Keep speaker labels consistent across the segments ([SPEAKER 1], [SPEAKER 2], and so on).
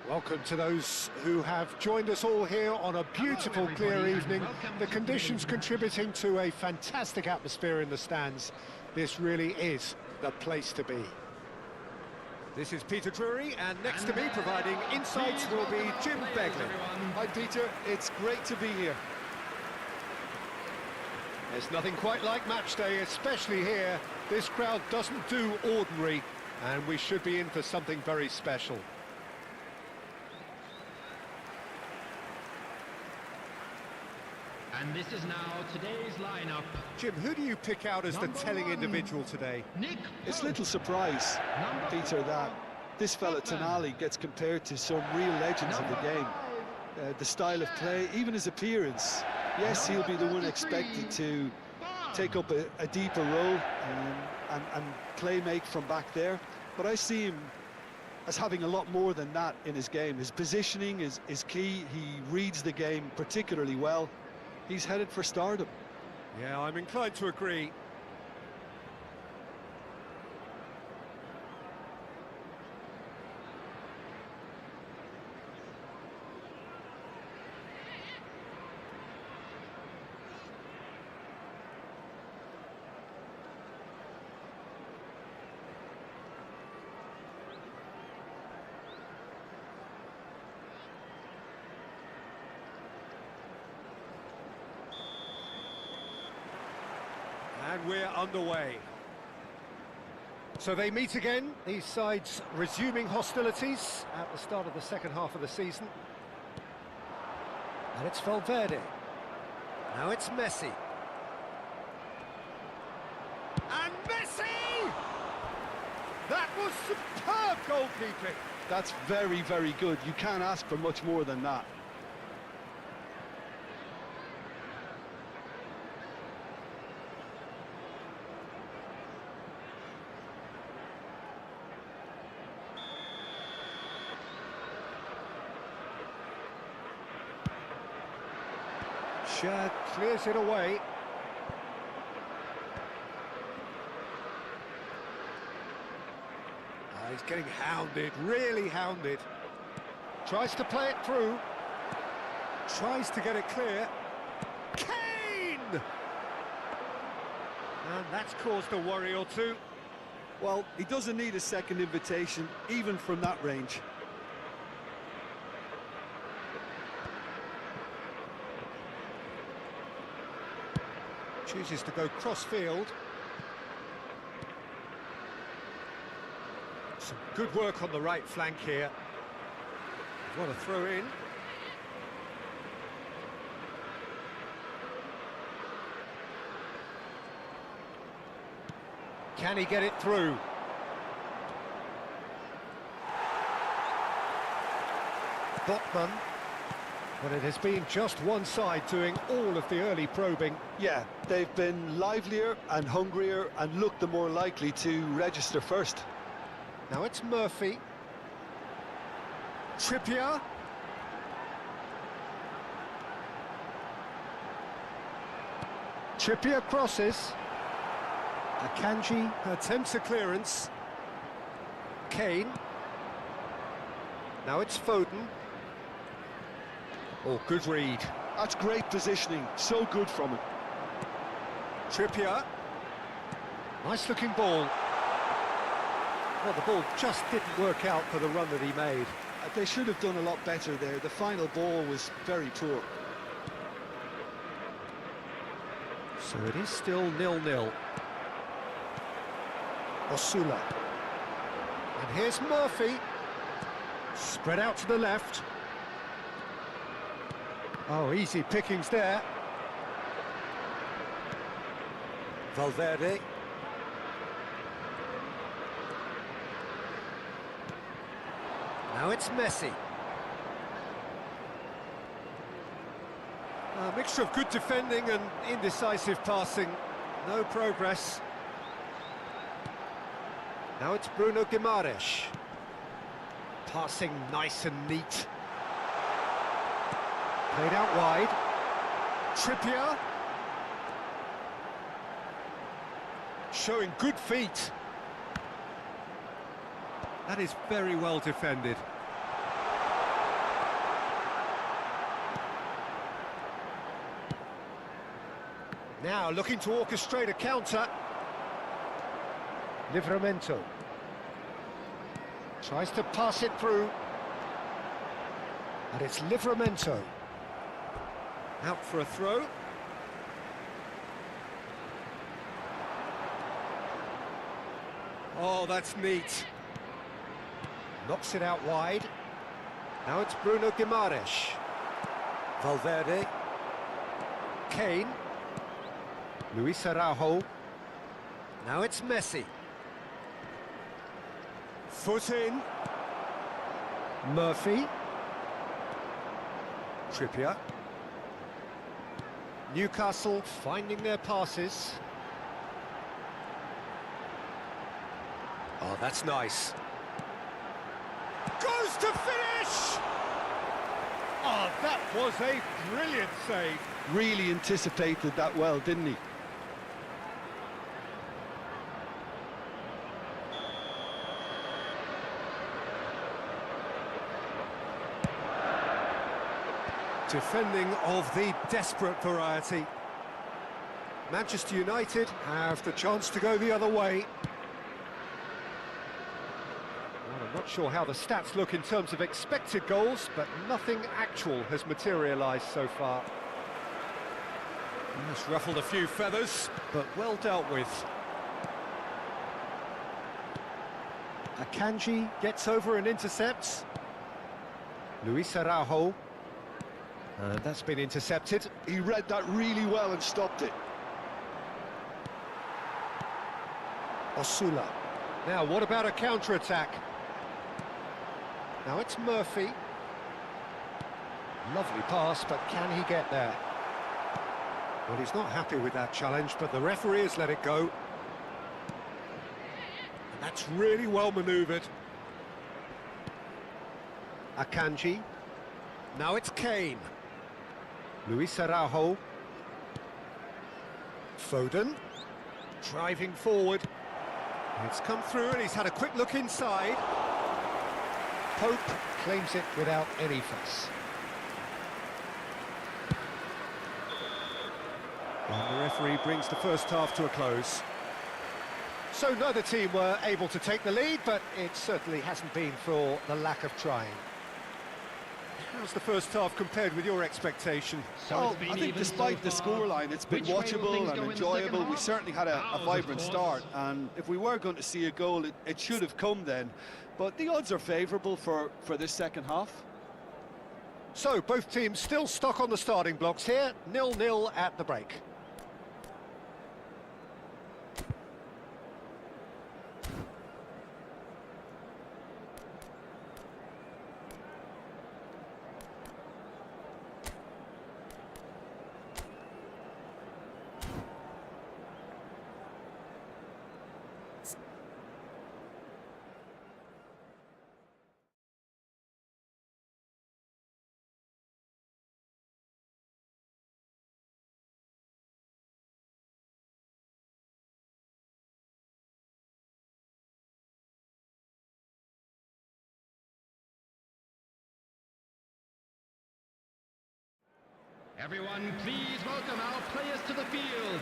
[SPEAKER 1] Welcome to those who have joined us all here on a beautiful, clear evening. The conditions contributing to a fantastic atmosphere in the stands. This really is the place to be. This is Peter Drury, and next to me, providing insights, will be Jim Begley.
[SPEAKER 2] Hi, Peter. It's great to be here.
[SPEAKER 1] There's nothing quite like match day, especially here. This crowd doesn't do ordinary, and we should be in for something very special.
[SPEAKER 3] And this is now today's lineup.
[SPEAKER 1] Jim, who do you pick out as the telling individual today?
[SPEAKER 2] It's little surprise, Peter, that this fella 𝗟𝗓𝗓 gets compared to some real legends of the game. The style of play, even his appearance. Yes, he'll be the one expected to take up a deeper role and play make from back there. But I see him as having a lot more than that in his game. His positioning is key. He reads the game particularly well. He's headed for stardom.
[SPEAKER 1] Yeah, I'm inclined to agree. And we're underway. So they meet again, these sides resuming hostilities at the start of the second half of the season. And it's Valverde. Now it's Messi. And Messi! That was superb goalkeeping.
[SPEAKER 2] That's very, very good. You can't ask for much more than that.
[SPEAKER 1] Shad clears it away. He's getting hounded, really hounded. Tries to play it through. Tries to get it clear. Kane! And that's caused a worry or two.
[SPEAKER 2] Well, he doesn't need a second invitation, even from that range.
[SPEAKER 1] Chooses to go cross-field. Some good work on the right flank here. What a throw in. Can he get it through? Botman. But it has been just one side doing all of the early probing.
[SPEAKER 2] Yeah, they've been livelier and hungrier and looked the more likely to register first.
[SPEAKER 1] Now it's Murphy. Trippier. Trippier crosses. Akanji attempts a clearance. Kane. Now it's Foden. Oh, good read.
[SPEAKER 2] That's great positioning, so good from him.
[SPEAKER 1] Trippier. Nice looking ball. Well, the ball just didn't work out for the run that he made.
[SPEAKER 2] They should have done a lot better there. The final ball was very poor.
[SPEAKER 1] So it is still 0-0. Osula. And here's Murphy. Spread out to the left. Oh, easy pickings there. Valverde. Now it's Messi. A mixture of good defending and indecisive passing. No progress. Now it's Bruno Guimaraes. Passing nice and neat. Played out wide. Trippier. Showing good feet. That is very well defended. Now looking to orchestrate a counter. 𝗟𝗓𝗓𝗘 tries to pass it through. And it's 𝗟𝗓𝗓𝗘. Out for a throw. Oh, that's neat. Knocks it out wide. Now it's Bruno Guimaraes. Valverde. Kane. Luis Araujo. Now it's Messi. Foot in. Murphy. Trippier. Newcastle finding their passes. Oh, that's nice. Goes to finish! Oh, that was a brilliant save.
[SPEAKER 2] Really anticipated that well, didn't he?
[SPEAKER 1] Defending of the desperate variety. Manchester United have the chance to go the other way. Well, I'm not sure how the stats look in terms of expected goals, but nothing actual has materialised so far. It's ruffled a few feathers, but well dealt with. Akanji gets over and intercepts. Luis Araujo. And that's been intercepted.
[SPEAKER 2] He read that really well and stopped it.
[SPEAKER 1] Osula. Now, what about a counter-attack? Now it's Murphy. Lovely pass, but can he get there? Well, he's not happy with that challenge, but the referee has let it go. And that's really well manoeuvred. Akanji. Now it's Kane. Luis Araujo. Foden. Driving forward. It's come through and he's had a quick look inside. Pope claims it without any fuss. And the referee brings the first half to a close. So neither team were able to take the lead, but it certainly hasn't been for the lack of trying. How's the first half compared with your expectation?
[SPEAKER 2] I think despite the scoreline, it's been watchable and enjoyable. We certainly had a vibrant start, and if we were going to see a goal, it should have come then. But the odds are favourable for this second half.
[SPEAKER 1] So both teams still stuck on the starting blocks here, 0-0 at the break.
[SPEAKER 3] Everyone, please welcome our players to the field.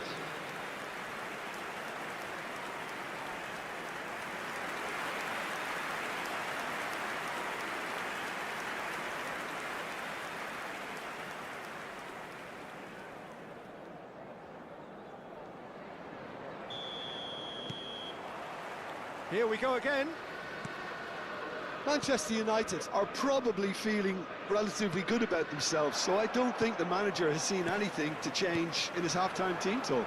[SPEAKER 1] Here we go again.
[SPEAKER 2] Manchester United are probably feeling relatively good about themselves, so I don't think the manager has seen anything to change in his half-time team talk.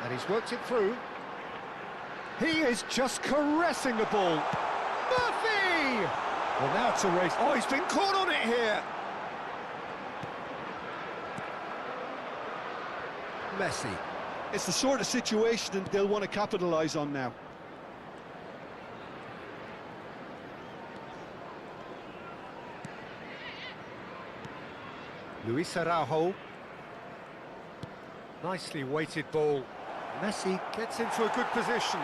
[SPEAKER 1] And he's worked it through. He is just caressing the ball. Murphy! Well, now it's a race. Oh, he's been caught on it here. Messi.
[SPEAKER 2] It's the sort of situation that they'll want to capitalise on now.
[SPEAKER 1] Luis Araujo. Nicely weighted ball. Messi gets into a good position.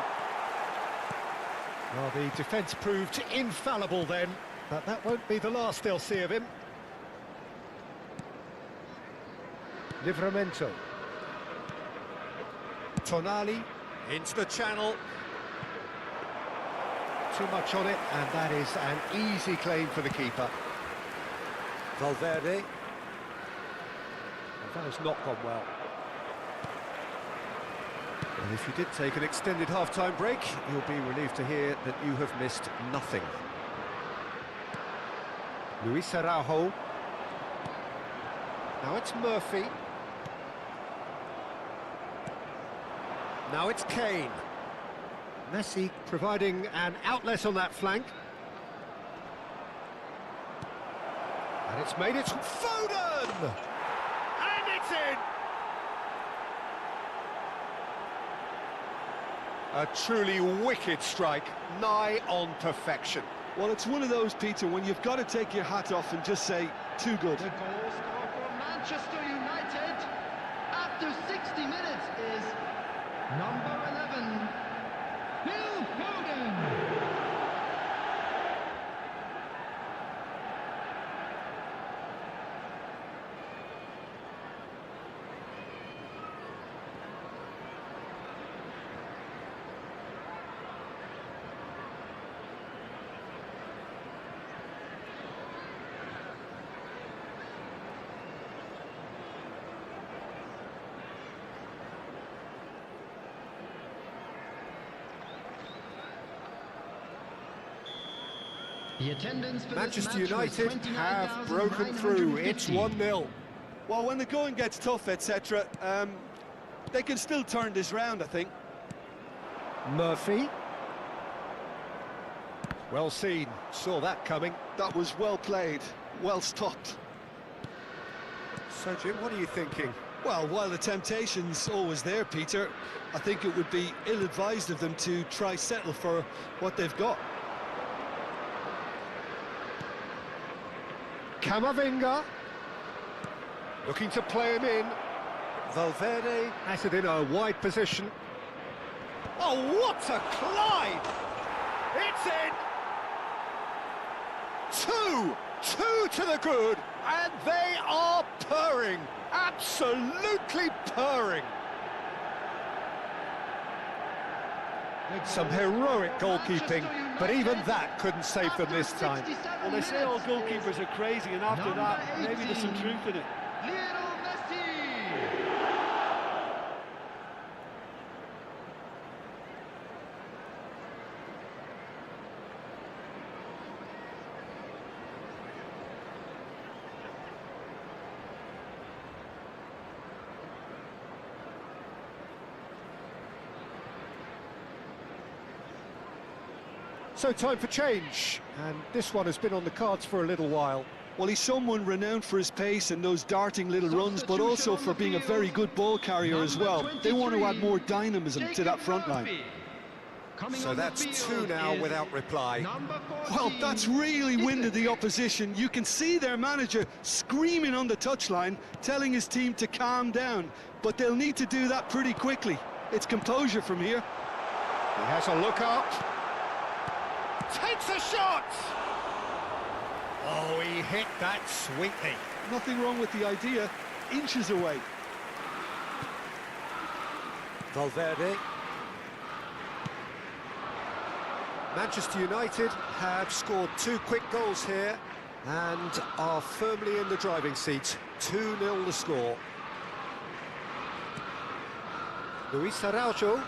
[SPEAKER 1] Well, the defence proved infallible then, but that won't be the last they'll see of him. 𝗟𝗓𝗓𝗘. Tonali into the channel. Too much on it, and that is an easy claim for the keeper. Valverde. That has not gone well. And if you did take an extended half-time break, you'll be relieved to hear that you have missed nothing. Luis Araujo. Now it's Murphy. Now it's Kane. Messi providing an outlet on that flank. And it's made it to Foden! And it's in! A truly wicked strike, nigh on perfection.
[SPEAKER 2] Well, it's one of those, Peter, when you've got to take your hat off and just say, too good.
[SPEAKER 3] The goal scorer for Manchester United after 60 minutes is number 11, Phil Foden. The attendance for
[SPEAKER 1] Manchester
[SPEAKER 3] this match
[SPEAKER 1] United have broken through. It's 1-0.
[SPEAKER 2] Well, when the going gets tough, etc., they can still turn this round, I think.
[SPEAKER 1] Murphy. Well seen, saw that coming.
[SPEAKER 2] That was well played, well stopped.
[SPEAKER 1] So, Jim, what are you thinking?
[SPEAKER 2] Well, while the temptation's always there, Peter, I think it would be ill-advised of them to try settle for what they've got.
[SPEAKER 1] Camavinga, looking to play him in. Valverde has it in a wide position. Oh, what a climb! It's in! Two to the good, and they are purring, absolutely purring. Some heroic goalkeeping, but even that couldn't save them this time.
[SPEAKER 2] Well, they say all goalkeepers are crazy, and after that, maybe there's some truth in it.
[SPEAKER 1] So time for change, and this one has been on the cards for a little while.
[SPEAKER 2] Well, he's someone renowned for his pace and those darting little runs, but also for being a very good ball carrier as well. They want to add more dynamism to that front line.
[SPEAKER 1] So that's two now without reply.
[SPEAKER 2] Well, that's really winded the opposition. You can see their manager screaming on the touchline, telling his team to calm down, but they'll need to do that pretty quickly. It's composure from here.
[SPEAKER 1] He has a look up. Takes a shot! Oh, he hit that sweetly.
[SPEAKER 2] Nothing wrong with the idea, inches away.
[SPEAKER 1] Valverde. Manchester United have scored 2 quick goals here and are firmly in the driving seat. 2-0 the score. Luis Araujo.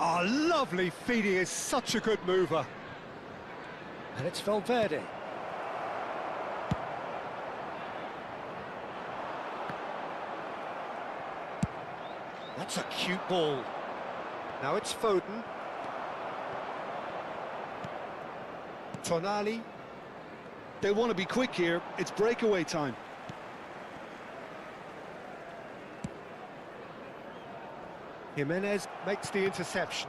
[SPEAKER 1] Oh, lovely feed, he is such a good mover. And it's Valverde. That's a cute ball. Now it's Foden. Tonali.
[SPEAKER 2] They want to be quick here, it's breakaway time.
[SPEAKER 1] Jimenez makes the interception.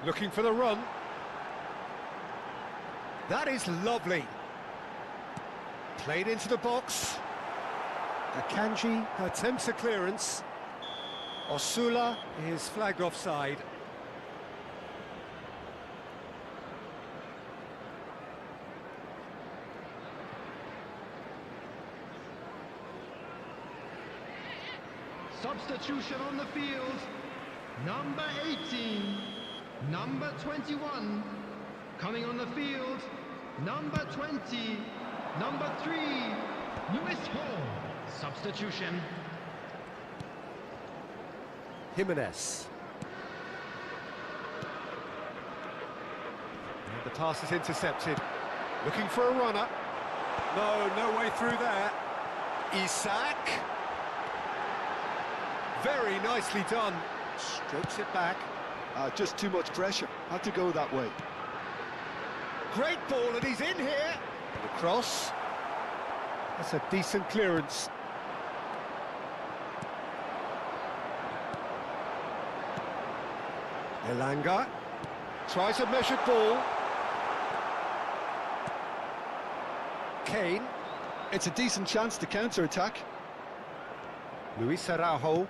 [SPEAKER 1] Looking for the run. That is lovely. Played into the box. Akanji attempts a clearance. Osula is flagged offside.
[SPEAKER 3] Substitution on the field. Number 18, number 21. Coming on the field, number 20, number 3, Lewis Hall. Substitution.
[SPEAKER 1] Jimenez. And the pass is intercepted. Looking for a runner. No way through there. Isak. Very nicely done. Strokes it back.
[SPEAKER 2] Just too much pressure. Had to go that way.
[SPEAKER 1] Great ball, and he's in here. The cross. That's a decent clearance. Elanga tries a measured ball. Kane.
[SPEAKER 2] It's a decent chance to counter-attack.
[SPEAKER 1] Luis Araujo.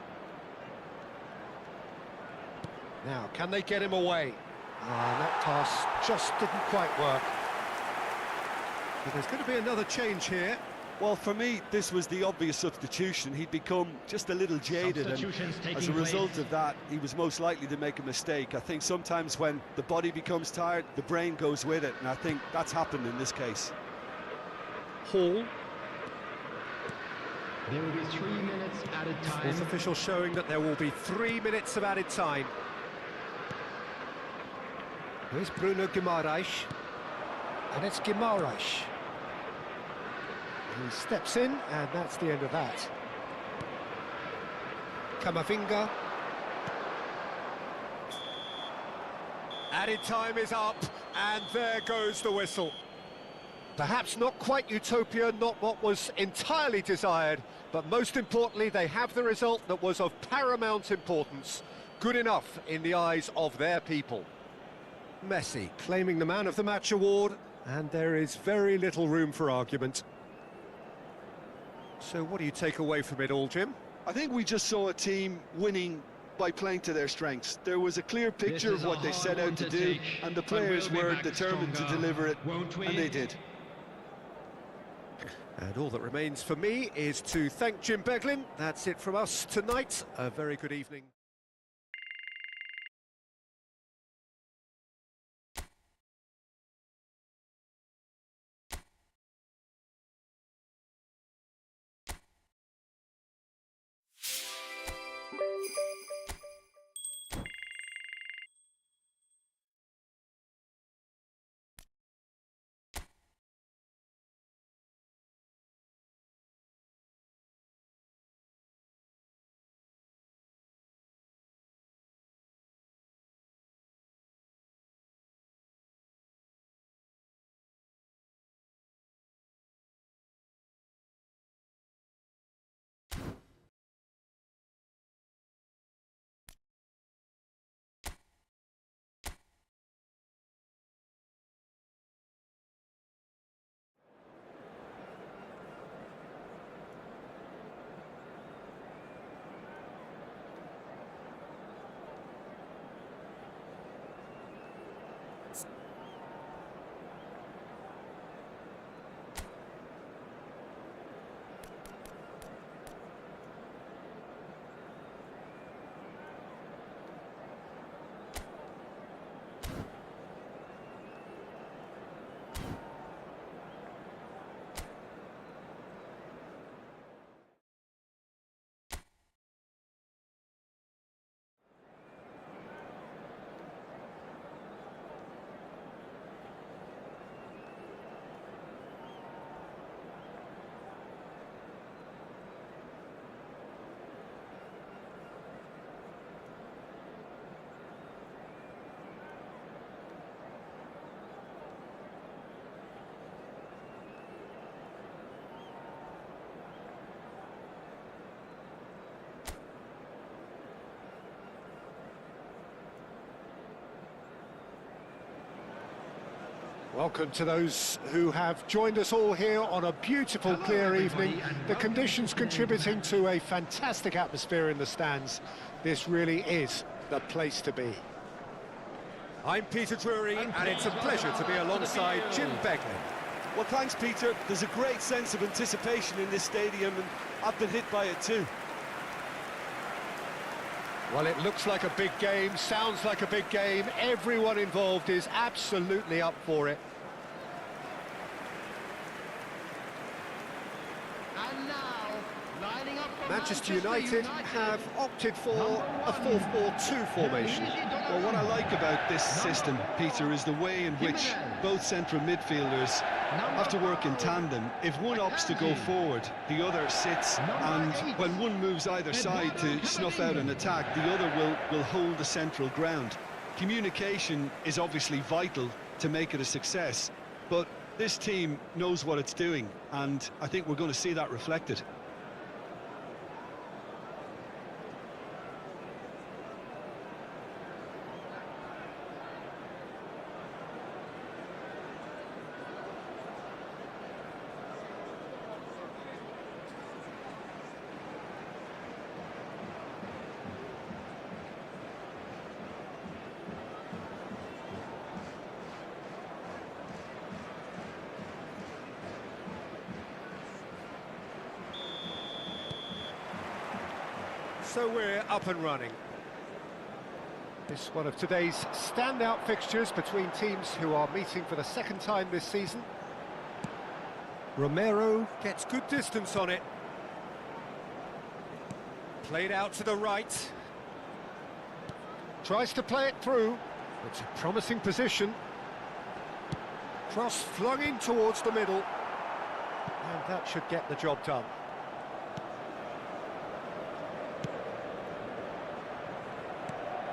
[SPEAKER 1] Now, can they get him away? That pass just didn't quite work. But there's going to be another change here.
[SPEAKER 2] Well, for me, this was the obvious substitution. He'd become just a little jaded, and as a result of that, he was most likely to make a mistake. I think sometimes when the body becomes tired, the brain goes with it, and I think that's happened in this case.
[SPEAKER 1] Hall.
[SPEAKER 3] There will be 3 minutes added time.
[SPEAKER 1] Fourth official showing that there will be 3 minutes of added time. Here's Bruno Guimaraes, and it's Guimaraes. He steps in, and that's the end of that. Camavinga. Added time is up, and there goes the whistle. Perhaps not quite utopia, not what was entirely desired, but most importantly, they have the result that was of paramount importance. Good enough in the eyes of their people. Messi claiming the Man of the Match award, and there is very little room for argument. So what do you take away from it all, Jim?
[SPEAKER 2] I think we just saw a team winning by playing to their strengths. There was a clear picture of what they set out to do, and the players were determined to deliver it, and they did.
[SPEAKER 1] And all that remains for me is to thank Jim Beglin. That's it from us tonight. A very good evening. Welcome to those who have joined us all here on a beautiful, clear evening. The conditions contributing to a fantastic atmosphere in the stands. This really is the place to be. I'm Peter Drury, and it's a pleasure to be alongside Jim Beglin.
[SPEAKER 2] Well, thanks, Peter. There's a great sense of anticipation in this stadium, and I've been hit by it too.
[SPEAKER 1] Well, it looks like a big game, sounds like a big game. Everyone involved is absolutely up for it.
[SPEAKER 3] And now, lining up for
[SPEAKER 1] Manchester United have opted for a 4-4-2 formation.
[SPEAKER 2] Well, what I like about this system, Peter, is the way in which both central midfielders have to work in tandem. If one opts to go forward, the other sits, and when one moves either side to snuff out an attack, the other will hold the central ground. Communication is obviously vital to make it a success, but this team knows what it's doing, and I think we're going to see that reflected.
[SPEAKER 1] So we're up and running. This is one of today's standout fixtures between teams who are meeting for the second time this season. Romero gets good distance on it. Played out to the right. Tries to play it through. It's a promising position. Cross flung in towards the middle. And that should get the job done.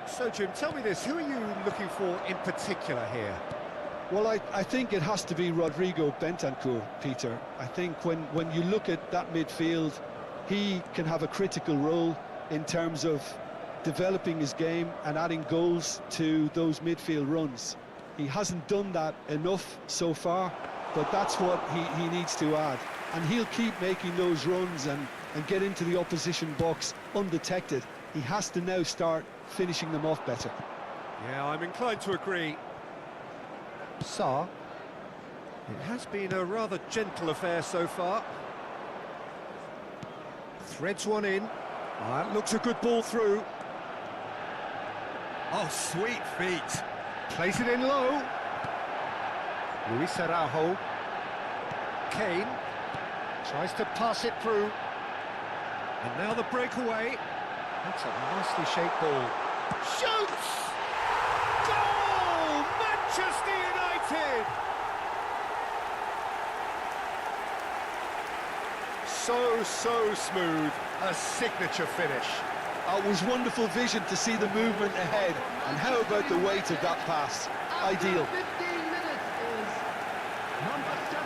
[SPEAKER 1] So, Jim, tell me this, who are you looking for in particular here?
[SPEAKER 2] Well, I think it has to be 𝗟𝗓𝗓𝗓, Peter. I think when you look at that midfield, he can have a critical role in terms of developing his game and adding goals to those midfield runs. He hasn't done that enough so far, but that's what he needs to add. And he'll keep making those runs and get into the opposition box undetected. He has to now start finishing them off better.
[SPEAKER 1] Yeah, I'm inclined to agree. Sarr. It has been a rather gentle affair so far. Threads one in. That looks a good ball through. Oh, sweet feet. Plays it in low. Luis Araujo. Kane. Tries to pass it through. And now the breakaway. That's a nicely shaped ball. Shoots! Goal! Manchester United! So smooth. A signature finish.
[SPEAKER 2] It was wonderful vision to see the movement ahead. And how about the weight of that pass? Ideal.
[SPEAKER 3] 15 minutes is number 7.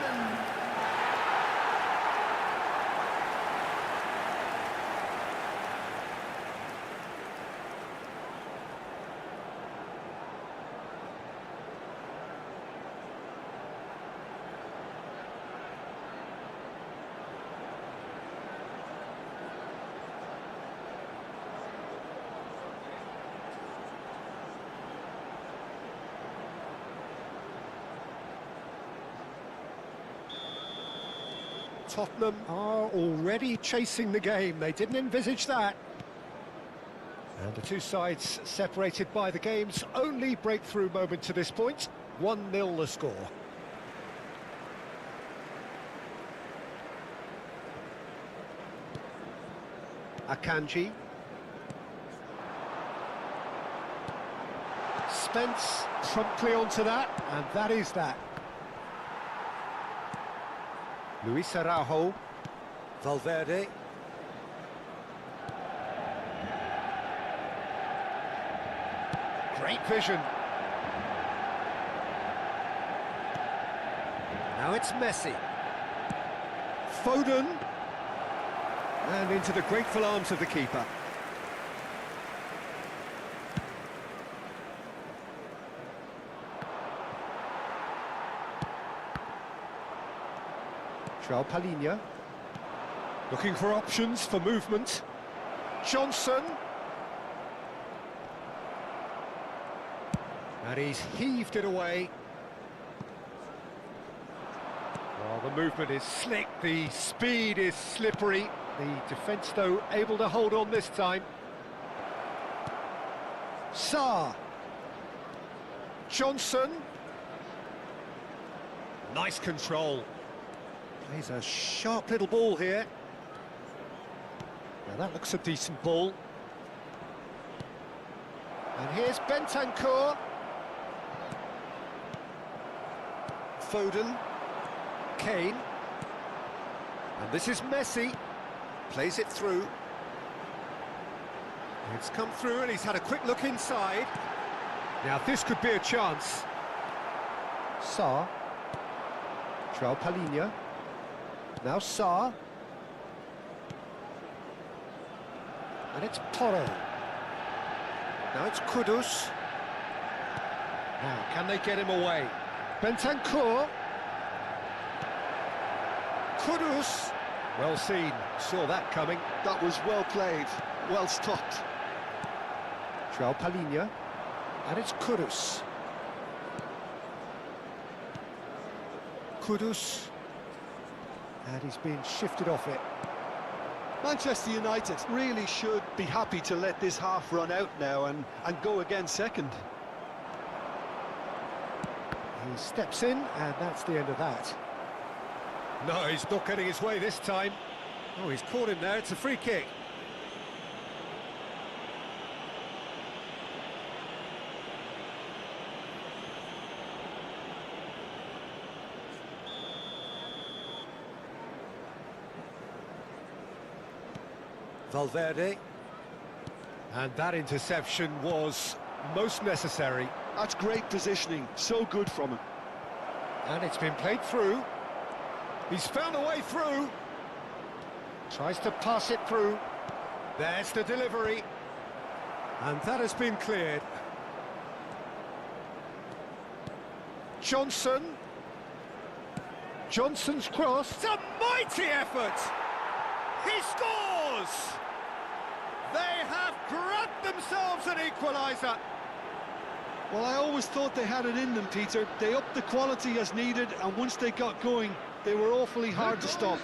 [SPEAKER 1] Tottenham are already chasing the game. They didn't envisage that. And the two sides separated by the game's only breakthrough moment to this point. 1-0 the score. Akanji. Spence promptly onto that, and that is that. Luis Araujo. Valverde. Great vision. Now it's Messi. Foden. And into the grateful arms of the keeper. 𝗟𝗓𝗓𝗓. Looking for options for movement. Johnson. And he's heaved it away. Well, the movement is slick, the speed is slippery. The defence, though, able to hold on this time. Saar. Johnson. Nice control. Plays a sharp little ball here. Now that looks a decent ball. And here's Bentancur. Foden. Kane. And this is Messi. Plays it through. It's come through and he's had a quick look inside. Now this could be a chance. Saar. 𝗟𝗓𝗩𝗘. Now Saar. And it's Porro. Now it's Kudus. Now, can they get him away? Bentancur. Kudus. Well seen. Saw that coming.
[SPEAKER 2] That was well played, well stopped.
[SPEAKER 1] 𝗟𝗓𝗩𝗘. And it's Kudus. Kudus. And he's been shifted off it.
[SPEAKER 2] Manchester United really should be happy to let this half run out now and go again second.
[SPEAKER 1] He steps in, and that's the end of that. No, he's not getting his way this time. Oh, he's caught him there. It's a free kick. Valverde. And that interception was most necessary.
[SPEAKER 2] That's great positioning, so good from him.
[SPEAKER 1] And it's been played through. He's found a way through. Tries to pass it through. There's the delivery. And that has been cleared. Johnson. Johnson's cross. It's a mighty effort. He scores! They have grabbed themselves an equaliser.
[SPEAKER 2] Well, I always thought they had it in them, Peter. They upped the quality as needed, and once they got going, they were awfully hard to stop.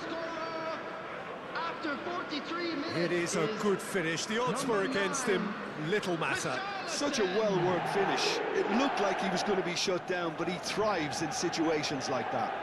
[SPEAKER 3] After 43 minutes,
[SPEAKER 1] It is a good finish. The odds were against him. Little matter.
[SPEAKER 2] Such a well-worked finish. It looked like he was going to be shut down, but he thrives in situations like that.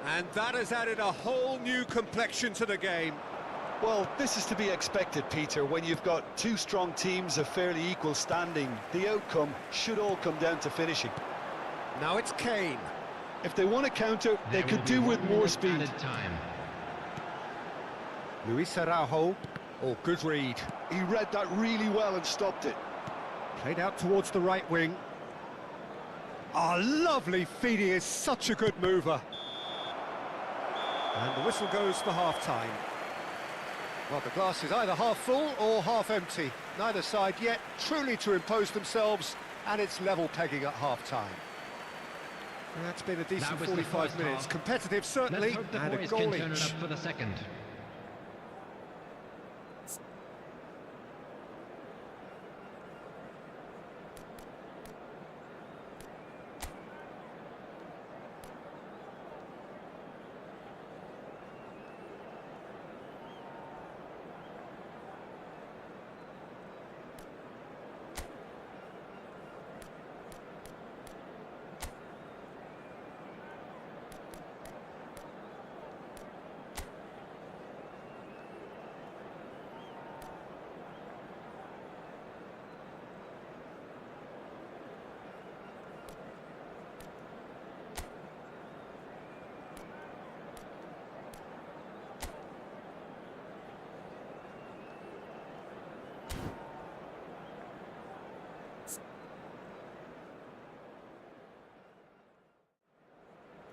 [SPEAKER 1] And that has added a whole new complexion to the game.
[SPEAKER 2] Well, this is to be expected, Peter. When you've got two strong teams of fairly equal standing, the outcome should all come down to finishing.
[SPEAKER 1] Now it's Kane.
[SPEAKER 2] If they want to counter, they could do with more speed.
[SPEAKER 1] Luis Araujo. Oh, good read.
[SPEAKER 2] He read that really well and stopped it.
[SPEAKER 1] Played out towards the right wing. Ah, lovely feed. He is such a good mover. And the whistle goes for half-time. Well, the glass is either half full or half empty. Neither side yet truly to impose themselves, and it's level pegging at half-time. That's been a decent 45 minutes.
[SPEAKER 3] Half.
[SPEAKER 1] Competitive, certainly, and a goal
[SPEAKER 3] turn it
[SPEAKER 1] each.
[SPEAKER 3] up for the second.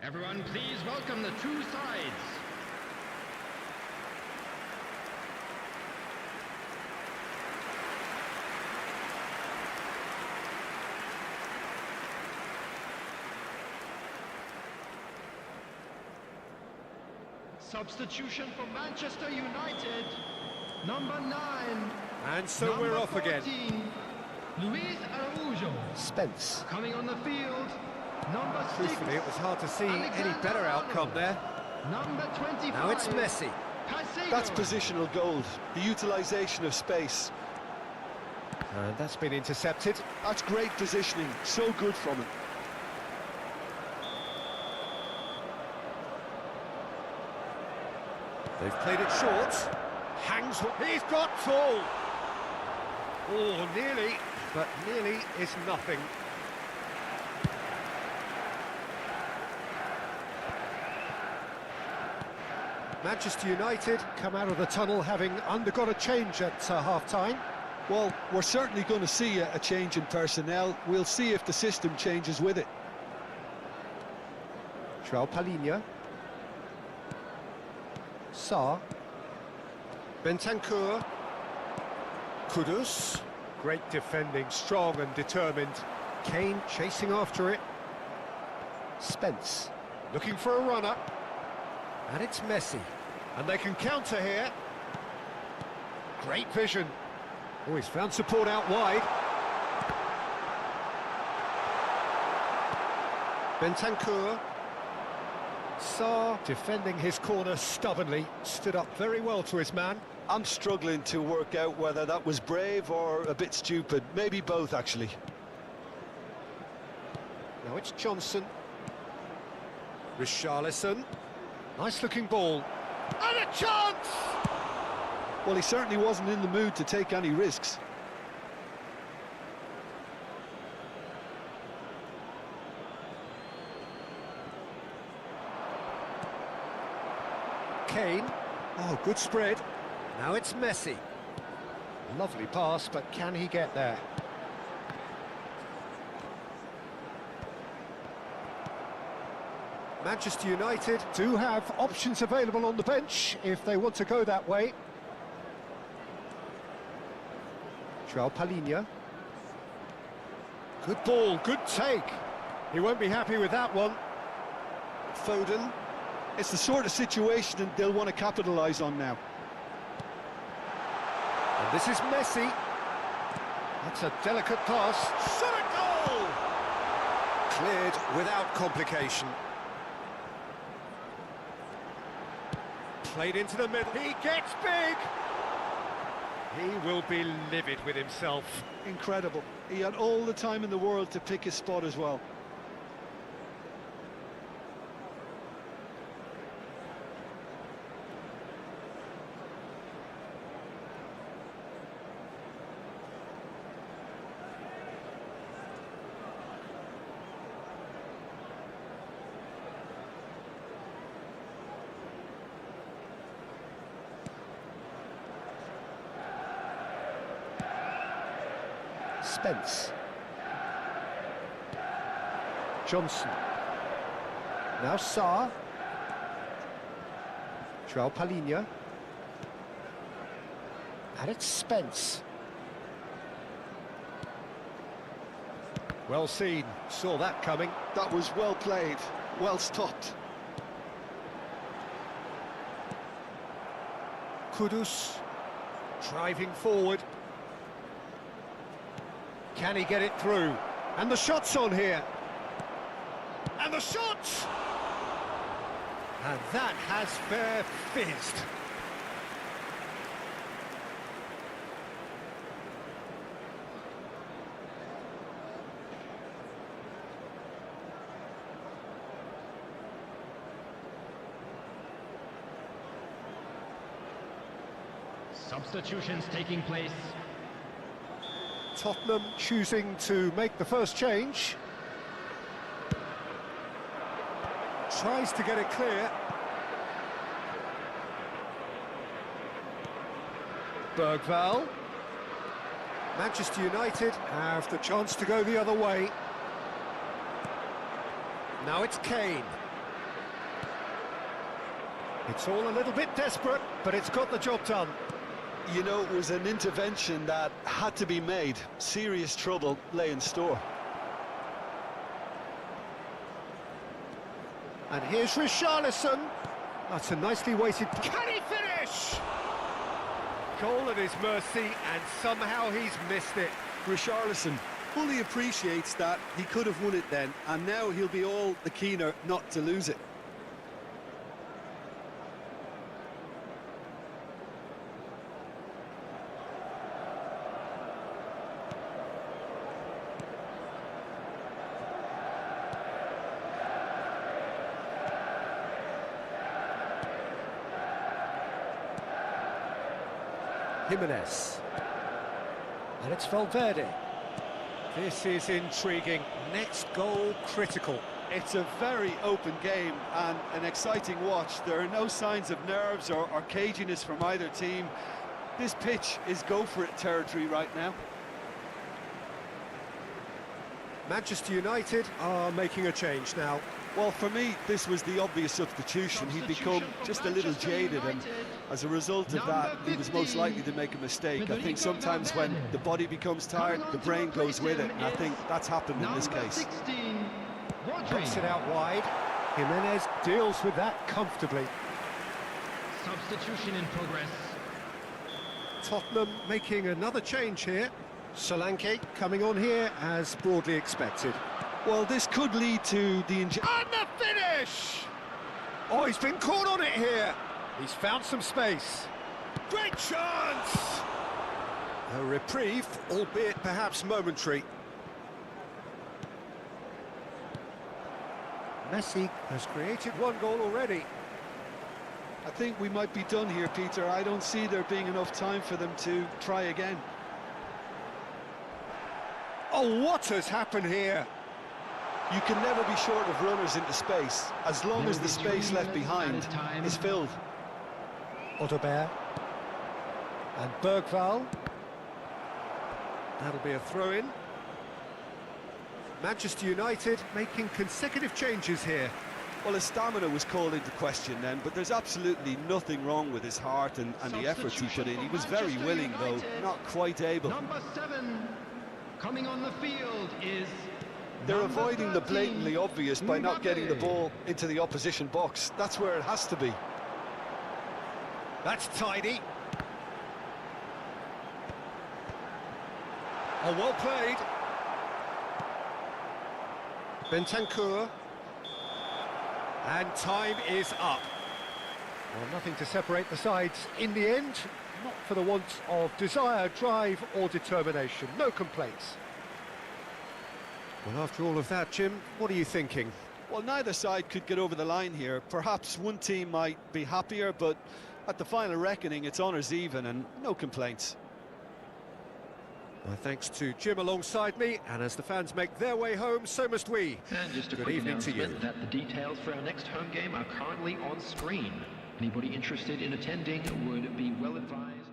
[SPEAKER 3] Everyone, please welcome the two sides. Substitution for Manchester United. Number 9.
[SPEAKER 1] And so we're off again.
[SPEAKER 3] 14, Luis Araujo.
[SPEAKER 1] Spence.
[SPEAKER 3] Coming on the field. Number 6.
[SPEAKER 1] Truthfully, it was hard to see any better outcome there.
[SPEAKER 3] Number 25.
[SPEAKER 1] Now it's Messi.
[SPEAKER 3] Caicedo.
[SPEAKER 2] That's positional gold, the utilisation of space.
[SPEAKER 1] And that's been intercepted.
[SPEAKER 2] That's great positioning, so good from it.
[SPEAKER 1] They've played it short. Hangs. He's got full. Oh, nearly, but nearly is nothing. Manchester United come out of the tunnel having undergone a change at half-time.
[SPEAKER 2] Well, we're certainly going to see a change in personnel. We'll see if the system changes with it.
[SPEAKER 1] 𝗟𝗩𝗘. Sarr. Bentancur. Kudus. Great defending, strong and determined. Kane chasing after it. Spence looking for a runner. And it's Messi. And they can counter here. Great vision. Oh, he's found support out wide. Bentancur. Sarr defending his corner stubbornly. Stood up very well to his man.
[SPEAKER 2] I'm struggling to work out whether that was brave or a bit stupid. Maybe both, actually.
[SPEAKER 1] Now it's Johnson. Richarlison. Nice looking ball. And a chance!
[SPEAKER 2] Well, he certainly wasn't in the mood to take any risks.
[SPEAKER 1] Kane. Oh, good spread. Now it's Messi. Lovely pass, but can he get there? Manchester United do have options available on the bench if they want to go that way. 𝗟𝗩𝗘. Good ball, good take. He won't be happy with that one.
[SPEAKER 2] Foden. It's the sort of situation that they'll want to capitalise on now.
[SPEAKER 1] And this is Messi. That's a delicate pass. Shot a goal! Cleared without complication. Played into the middle. He gets big! He will be livid with himself.
[SPEAKER 2] Incredible. He had all the time in the world to pick his spot as well.
[SPEAKER 1] Spence. Johnson. Now Sarr. 𝗟𝗩𝗘. And it's Spence. Well seen, saw that coming.
[SPEAKER 2] That was well played, well stopped.
[SPEAKER 1] Kudus driving forward. Can he get it through? And the shot's on here. And the shot! And that has fair fizzed.
[SPEAKER 3] Substitutions taking place.
[SPEAKER 1] Tottenham choosing to make the first change. Tries to get it clear. Bergvall. Manchester United have the chance to go the other way. Now it's Kane. It's all a little bit desperate, but it's got the job done.
[SPEAKER 2] You know, it was an intervention that had to be made. Serious trouble lay in store.
[SPEAKER 1] And here's Richarlison. That's a nicely weighted... Can he finish? Goal at his mercy, and somehow he's missed it.
[SPEAKER 2] Richarlison fully appreciates that he could have won it then, and now he'll be all the keener not to lose it.
[SPEAKER 1] Jimenez. And it's Valverde. This is intriguing. Next goal critical.
[SPEAKER 2] It's a very open game and an exciting watch. There are no signs of nerves or caginess from either team. This pitch is go-for-it territory right now.
[SPEAKER 1] Manchester United are making a change now.
[SPEAKER 2] Well, for me, this was the obvious substitution. He'd become just a little jaded, and as a result of that, he was most likely to make a mistake. I think sometimes when the body becomes tired, the brain goes with it, and I think that's happened in this case.
[SPEAKER 1] Puts it out wide. Jimenez deals with that comfortably.
[SPEAKER 3] Substitution in progress.
[SPEAKER 1] Tottenham making another change here. Solanke coming on here as broadly expected.
[SPEAKER 2] Well, this could lead to the
[SPEAKER 1] And the finish! Oh, he's been caught on it here. He's found some space. Great chance! A reprieve, albeit perhaps momentary. Messi has created one goal already.
[SPEAKER 2] I think we might be done here, Peter. I don't see there being enough time for them to try again.
[SPEAKER 1] Oh, what has happened here?
[SPEAKER 2] You can never be short of runners into space, as long as the space left behind is filled.
[SPEAKER 1] Otterberg. And Bergvall. That'll be a throw-in. Manchester United making consecutive changes here.
[SPEAKER 2] Well, his stamina was called into question then, but there's absolutely nothing wrong with his heart and the efforts he put in. He was very willing, though, not quite able.
[SPEAKER 3] Number 7 coming on the field is...
[SPEAKER 2] They're avoiding the blatantly obvious by not getting the ball into the opposition box. That's where it has to be.
[SPEAKER 1] That's tidy. Oh, well played. Bentancur. And time is up. Well, nothing to separate the sides in the end. Not for the want of desire, drive or determination. No complaints. Well, after all of that, Jim, what are you thinking?
[SPEAKER 2] Well, neither side could get over the line here. Perhaps one team might be happier, but at the final reckoning, it's honours even and no complaints.
[SPEAKER 1] My thanks to Jim alongside me, and as the fans make their way home, so must we.
[SPEAKER 4] And just a
[SPEAKER 1] Good
[SPEAKER 4] quick
[SPEAKER 1] evening to you.
[SPEAKER 4] announcement that the details for our next home game are currently on screen. Anybody interested in attending would be well advised.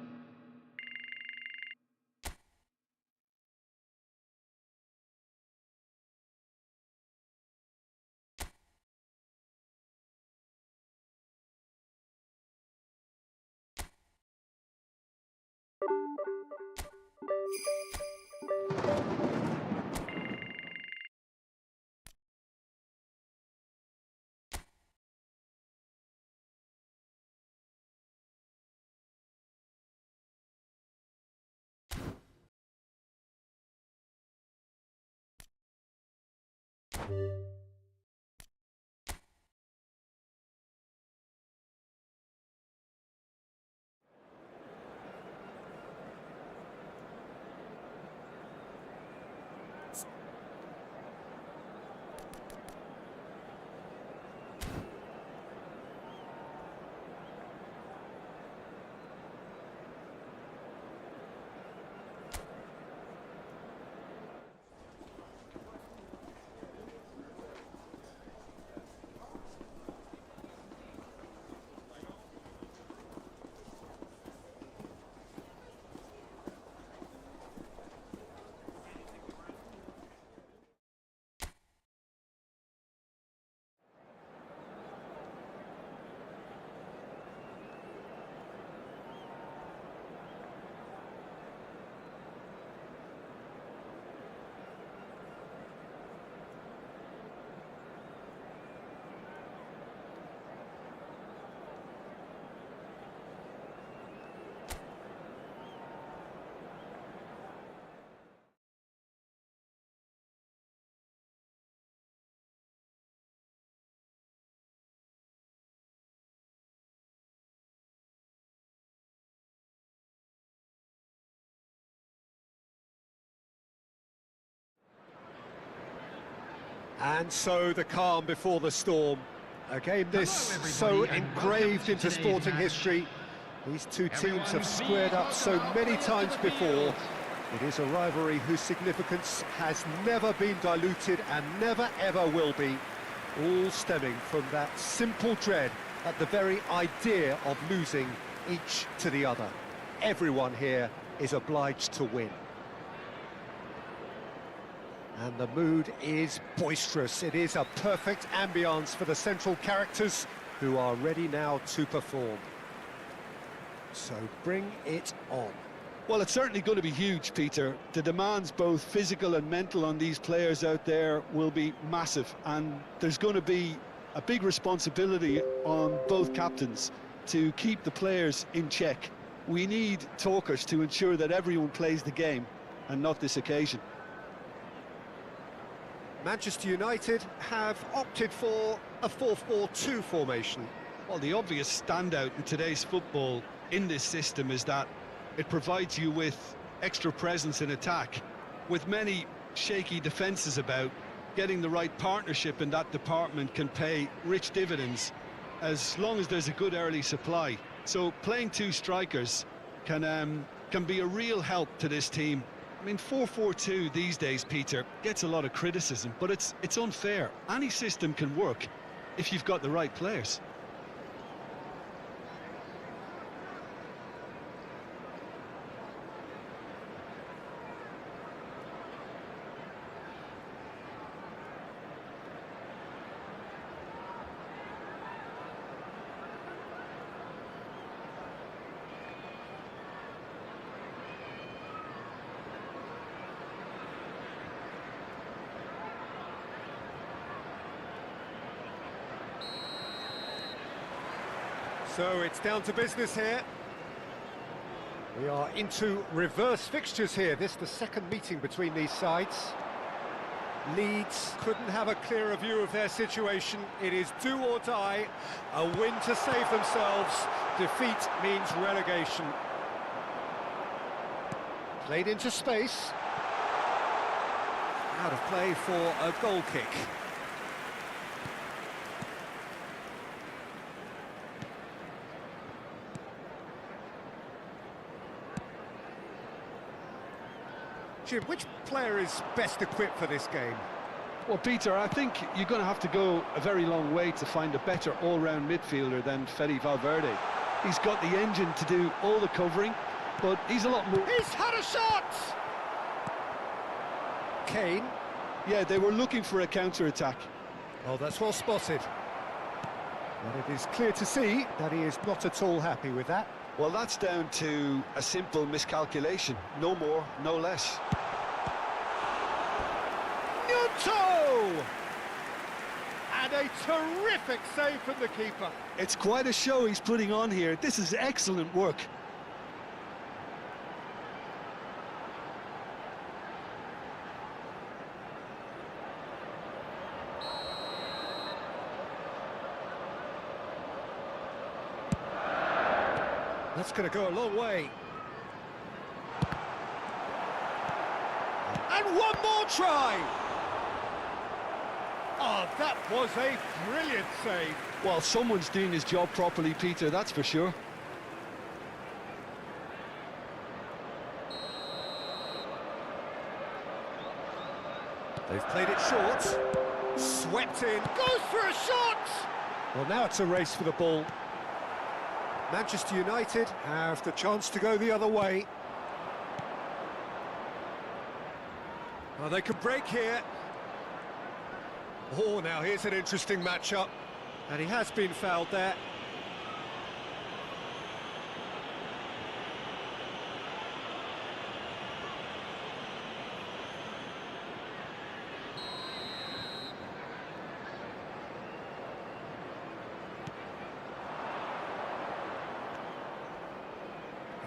[SPEAKER 1] And so the calm before the storm. A game this so engraved into sporting history. These two teams have squared up so many times before. It is a rivalry whose significance has never been diluted and never ever will be. All stemming from that simple dread at the very idea of losing each to the other. Everyone here is obliged to win. And the mood is boisterous. It is a perfect ambience for the central characters who are ready now to perform. So bring it on.
[SPEAKER 2] Well, it's certainly going to be huge, Peter. The demands, both physical and mental, on these players out there will be massive, and there's going to be a big responsibility on both captains to keep the players in check. We need talkers to ensure that everyone plays the game, and not this occasion.
[SPEAKER 1] Manchester United have opted for a 4-4-2 formation.
[SPEAKER 2] Well, the obvious standout in today's football in this system is that it provides you with extra presence in attack. With many shaky defences about, getting the right partnership in that department can pay rich dividends as long as there's a good early supply. So playing two strikers can be a real help to this team. I mean, 4-4-2 these days, Peter, gets a lot of criticism, but it's unfair. Any system can work if you've got the right players.
[SPEAKER 1] So it's down to business here. We are into reverse fixtures here. This is the second meeting between these sides. Leeds couldn't have a clearer view of their situation. It is do or die, a win to save themselves. Defeat means relegation. Played into space. Out of play for a goal kick. Jim, which player is best equipped for this game?
[SPEAKER 2] Well, Peter, I think you're going to have to go a very long way to find a better all-round midfielder than 𝗟𝗩𝗘. He's got the engine to do all the covering, but he's a lot more...
[SPEAKER 1] He's had a shot! Kane.
[SPEAKER 2] Yeah, they were looking for a counter-attack.
[SPEAKER 1] Oh, that's well spotted. But it is clear to see that he is not at all happy with that.
[SPEAKER 2] Well, that's down to a simple miscalculation. No more, no less.
[SPEAKER 1] Gnonto! And a terrific save from the keeper.
[SPEAKER 2] It's quite a show he's putting on here. This is excellent work.
[SPEAKER 1] That's going to go a long way. And one more try! Oh, that was a brilliant save.
[SPEAKER 2] Well, someone's doing his job properly, Peter, that's for sure.
[SPEAKER 1] They've played it short. Swept in. Goes for a shot! Well, now it's a race for the ball. Manchester United have the chance to go the other way. Well, they could break here. Oh, now here's an interesting matchup. And he has been fouled there.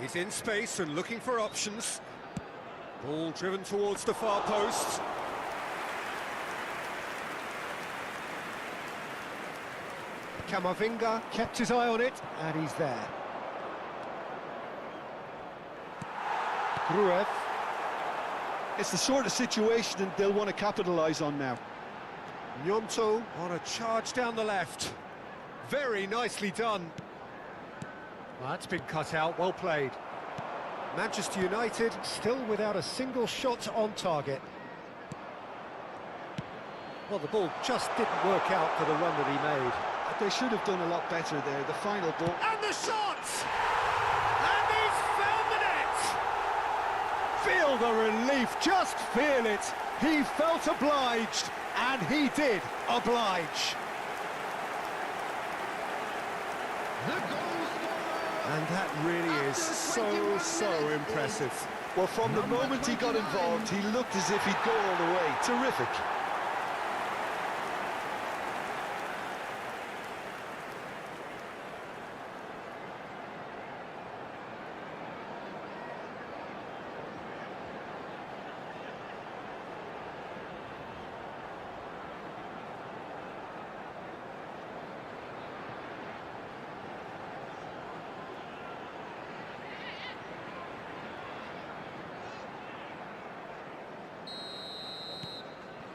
[SPEAKER 1] He's in space and looking for options. Ball driven towards the far post. Camavinga kept his eye on it, and he's there.
[SPEAKER 2] It's the sort of situation that they'll want to capitalise on now.
[SPEAKER 1] Gnonto on a charge down the left. Very nicely done. Well, that's been cut out, well played. Manchester United still without a single shot on target. Well, the ball just didn't work out for the run that he made.
[SPEAKER 2] They should have done a lot better there, the final ball.
[SPEAKER 1] And the shot! And he's found the net! Feel the relief, just feel it. He felt obliged, and he did oblige. And that really is so impressive.
[SPEAKER 2] Well, from the moment he got involved, he looked as if he'd go all the way. Terrific.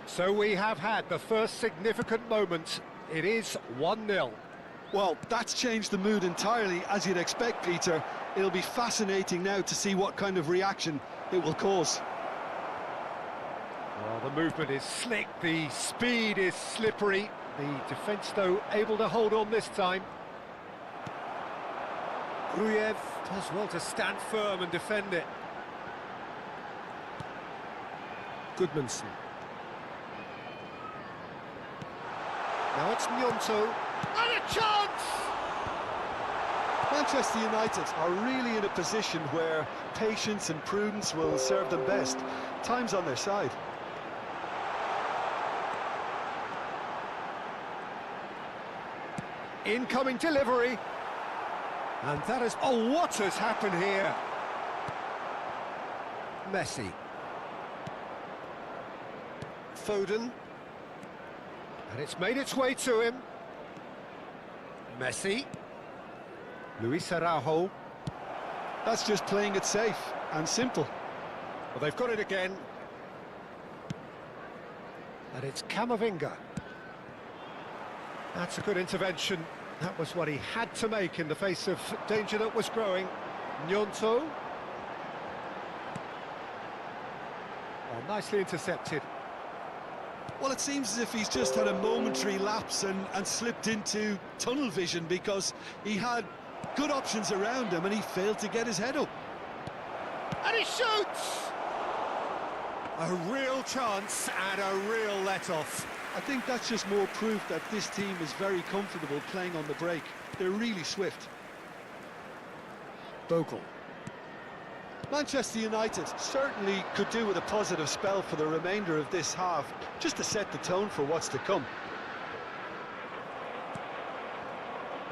[SPEAKER 1] So we have had the first significant moment. It is 1-0.
[SPEAKER 2] Well, that's changed the mood entirely, as you'd expect, Peter. It'll be fascinating now to see what kind of reaction it will cause.
[SPEAKER 1] Well, the movement is slick, the speed is slippery. The defence, though, able to hold on this time. 𝗟𝗓𝗩 does well to stand firm and defend it. Goodmanson. Now it's Gnonto, and a chance!
[SPEAKER 2] Manchester United are really in a position where patience and prudence will serve them best. Time's on their side.
[SPEAKER 1] Incoming delivery. And that is... Oh, what has happened here? Messi. Foden. And it's made its way to him. Messi. Luis Araujo.
[SPEAKER 2] That's just playing it safe and simple.
[SPEAKER 1] Well, they've got it again. And it's Camavinga. That's a good intervention. That was what he had to make in the face of danger that was growing. Gnonto. Oh, nicely intercepted.
[SPEAKER 2] Well, it seems as if he's just had a momentary lapse and slipped into tunnel vision, because he had good options around him and he failed to get his head up.
[SPEAKER 1] And he shoots! A real chance and a real let-off.
[SPEAKER 2] I think that's just more proof that this team is very comfortable playing on the break. They're really swift.
[SPEAKER 1] Bogle.
[SPEAKER 2] Manchester United certainly could do with a positive spell for the remainder of this half, just to set the tone for what's to come.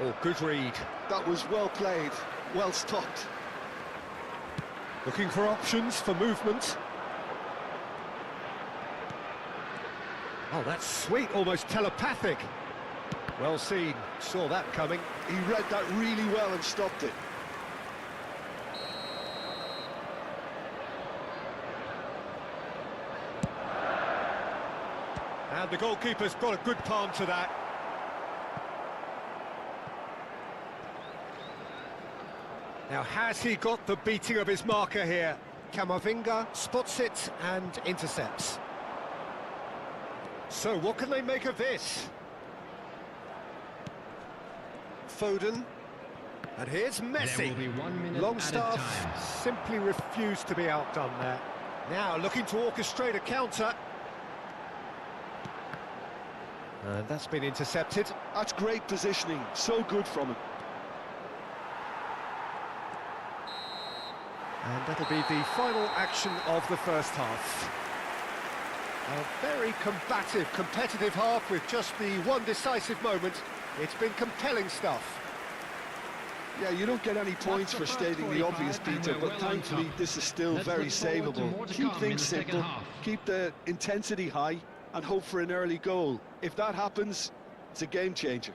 [SPEAKER 1] Oh, good read.
[SPEAKER 2] That was well played, well stopped.
[SPEAKER 1] Looking for options for movement. Oh, that's sweet, almost telepathic. Well seen, saw that coming.
[SPEAKER 2] He read that really well and stopped it.
[SPEAKER 1] And the goalkeeper's got a good palm to that. Now, has he got the beating of his marker here? Camavinga spots it and intercepts. So, what can they make of this? Foden. And here's Messi.
[SPEAKER 3] There will be 1 minute
[SPEAKER 1] Longstaff
[SPEAKER 3] at a time.
[SPEAKER 1] simply refused to be outdone there. Now, looking to orchestrate a counter. And that's been intercepted.
[SPEAKER 2] That's great positioning, so good from him.
[SPEAKER 1] And that'll be the final action of the first half. A very combative, competitive half with just the one decisive moment. It's been compelling stuff.
[SPEAKER 2] Yeah, you don't get any points for stating the obvious, Peter, but thankfully this is still very savable. Keep things simple, keep the intensity high, and hope for an early goal. If that happens, it's a game changer.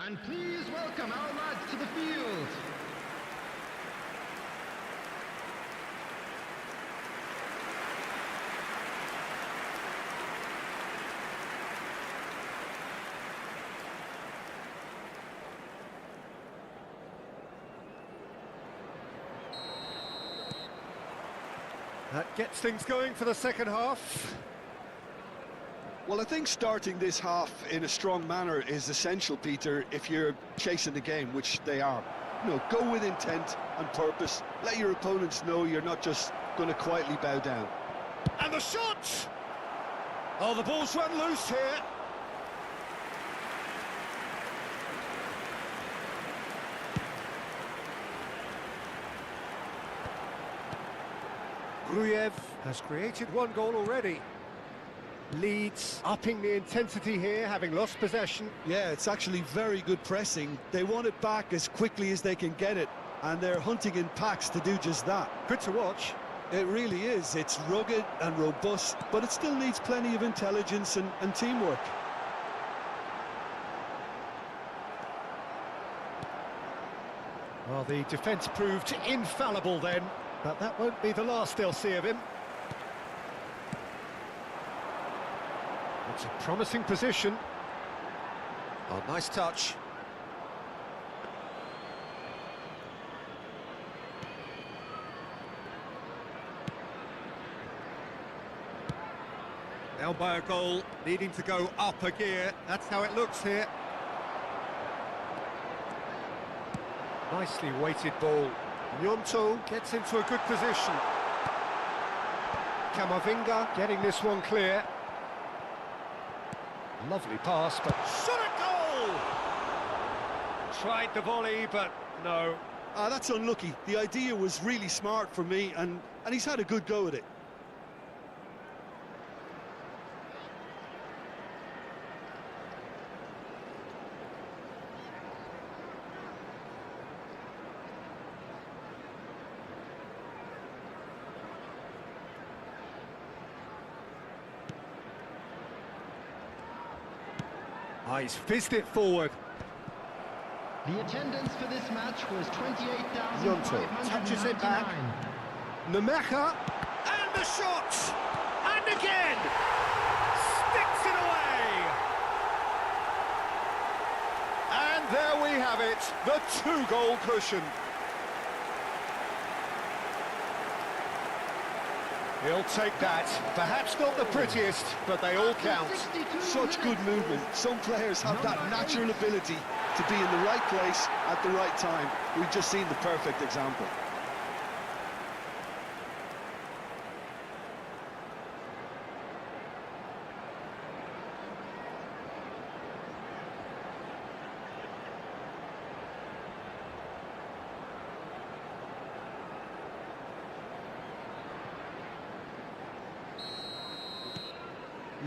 [SPEAKER 3] And please welcome our lads to the field.
[SPEAKER 1] That gets things going for the second half.
[SPEAKER 2] Well, I think starting this half in a strong manner is essential, Peter, if you're chasing the game, which they are. You know, go with intent and purpose. Let your opponents know you're not just going to quietly bow down.
[SPEAKER 1] And the shot! Oh, the ball's run loose here. 𝗟𝗡𝗩𝗘 has created one goal already. Leeds upping the intensity here, having lost possession.
[SPEAKER 2] Yeah, it's actually very good pressing. They want it back as quickly as they can get it, and they're hunting in packs to do just that.
[SPEAKER 1] Good to watch.
[SPEAKER 2] It really is. It's rugged and robust, but it still needs plenty of intelligence and teamwork.
[SPEAKER 1] Well, the defence proved infallible then, but that won't be the last they'll see of him. It's a promising position. Oh, nice touch. Now by a goal, needing to go up a gear. That's how it looks here. Nicely weighted ball. 𝗟𝗓𝗓 gets into a good position. 𝗟𝗓𝗩𝗘 getting this one clear. Lovely pass, but shot at goal! Tried the volley, but no.
[SPEAKER 2] That's unlucky. The idea was really smart for me, and he's had a good go at it.
[SPEAKER 1] He's fizzed it forward.
[SPEAKER 3] The attendance for this match was
[SPEAKER 1] 28,599. Touches it back. 𝗟𝗓𝗩𝗘, and the shot! And again! Sticks it away! And there we have it, the two-goal cushion. He'll take that. Perhaps not the prettiest, but they all count.
[SPEAKER 2] Such good movement. Some players have that natural ability to be in the right place at the right time. We've just seen the perfect example.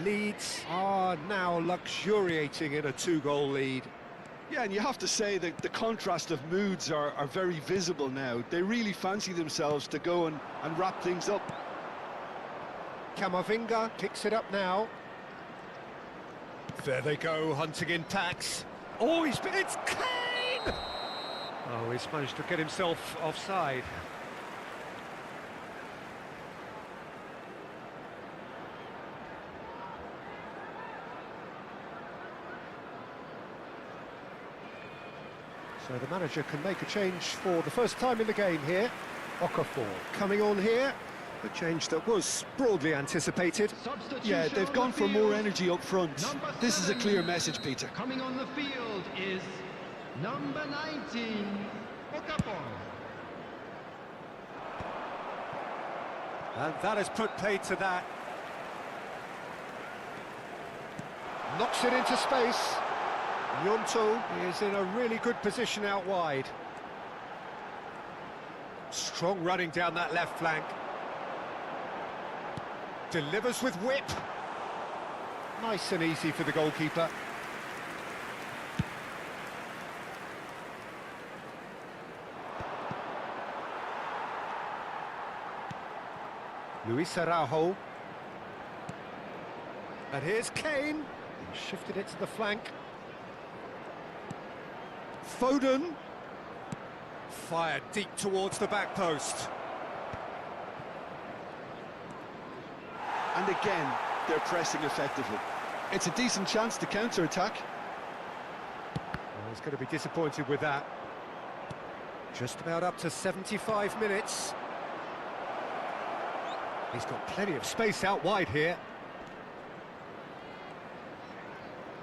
[SPEAKER 1] Leeds are now luxuriating in a two-goal lead.
[SPEAKER 2] Yeah, and you have to say that the contrast of moods are very visible now. They really fancy themselves to go and wrap things up.
[SPEAKER 1] 𝗟𝗓𝗩𝗘 picks it up now. There they go, hunting in packs. Oh, it's Kane! Oh, he's managed to get himself offside. So the manager can make a change for the first time in the game here. Okafor coming on here. A change that was broadly anticipated.
[SPEAKER 2] Yeah, they've gone for more energy up front. This is a clear message, Peter.
[SPEAKER 3] Coming on the field is number 19, Okafor.
[SPEAKER 1] And that has put paid to that. Knocks it into space. 𝗟𝗓𝗓 is in a really good position out wide. Strong running down that left flank. Delivers with whip. Nice and easy for the goalkeeper. Luis Araujo. And here's Kane. He shifted it to the flank. Foden. Fired deep towards the back post.
[SPEAKER 2] And again, they're pressing effectively. It's a decent chance to counter-attack.
[SPEAKER 1] Well, he's going to be disappointed with that. Just about up to 75 minutes. He's got plenty of space out wide here.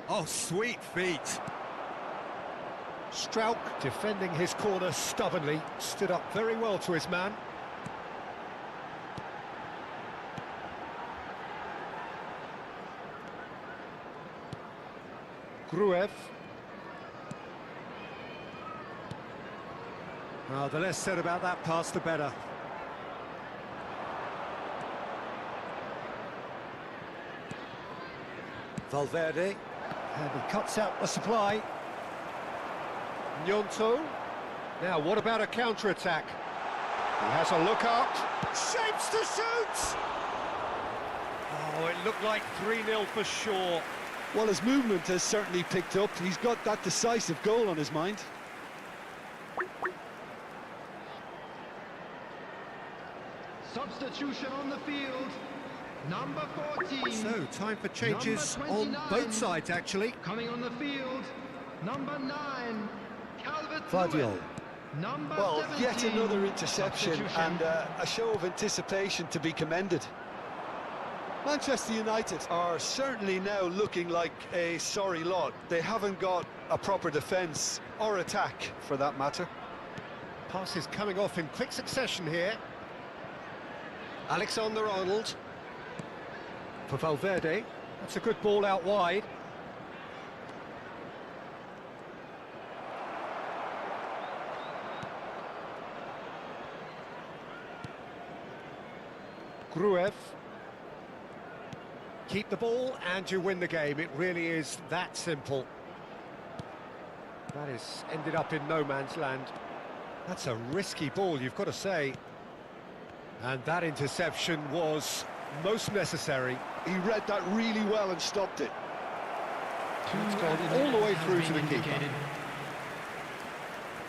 [SPEAKER 1] Oh, sweet feet. Strauch defending his corner stubbornly, stood up very well to his man. 𝗟𝗓𝗩𝗘. Well, the less said about that pass, the better. Valverde, and he cuts out the supply. Gnonto. Now, what about a counter-attack? He has a look up. Shapes to shoot! Oh, it looked like 3-0 for sure.
[SPEAKER 2] Well, his movement has certainly picked up. He's got that decisive goal on his mind.
[SPEAKER 3] Substitution on the field. Number 14.
[SPEAKER 1] So, time for changes on both sides, actually.
[SPEAKER 3] Coming on the field. Number 9.
[SPEAKER 1] 𝗟𝗓𝗪𝗘.
[SPEAKER 3] Number
[SPEAKER 2] Well,
[SPEAKER 3] 17.
[SPEAKER 2] yet another interception
[SPEAKER 3] Substitution.
[SPEAKER 2] and a show of anticipation to be commended. Manchester United are certainly now looking like a sorry lot. They haven't got a proper defence or attack, for that matter.
[SPEAKER 1] Passes coming off in quick succession here. Alexander-Arnold. For Valverde. That's a good ball out wide. 𝗟𝗓𝗪𝗘. Keep the ball and you win the game. It really is that simple. That is ended up in no man's land. That's a risky ball, you've got to say. And that interception was most necessary.
[SPEAKER 2] He read that really well and stopped it.
[SPEAKER 1] It's gone all the way through to the keeper.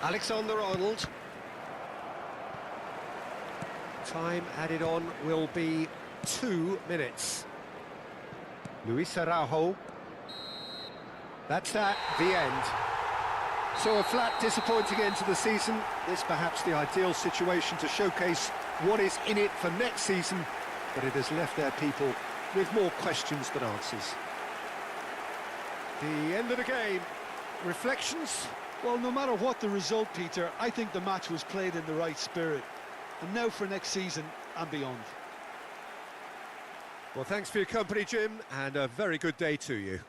[SPEAKER 1] Alexander-Arnold. Time added on will be 2 minutes. Luis Araujo. That's that, the end. So a flat, disappointing end to the season. This perhaps the ideal situation to showcase what is in it for next season, but it has left their people with more questions than answers. The end of the game. Reflections?
[SPEAKER 2] Well, no matter what the result, Peter, I think the match was played in the right spirit. And now for next season and beyond.
[SPEAKER 1] Well, thanks for your company, Jim, and a very good day to you.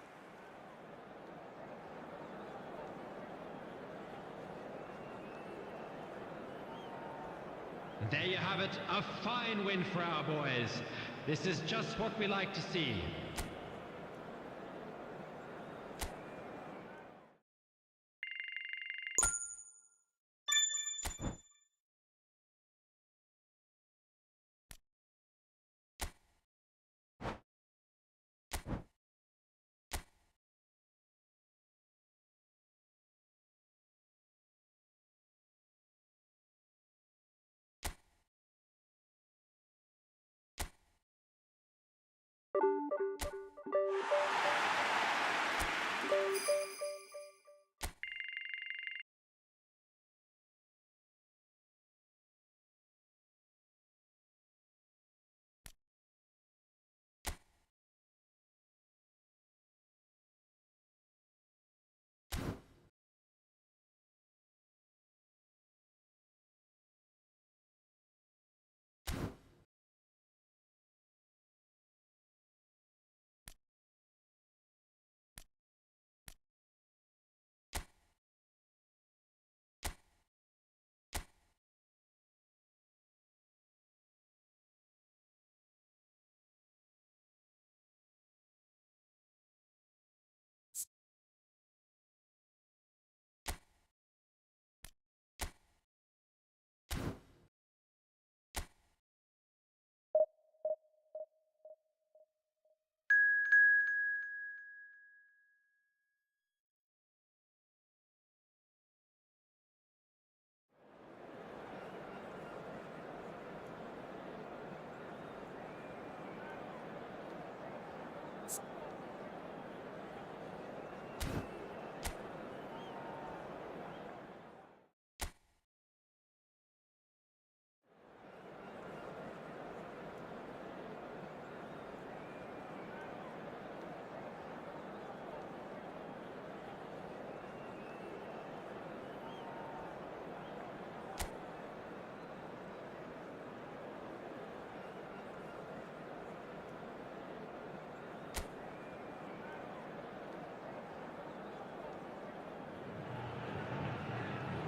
[SPEAKER 3] There you have it, a fine win for our boys. This is just what we like to see.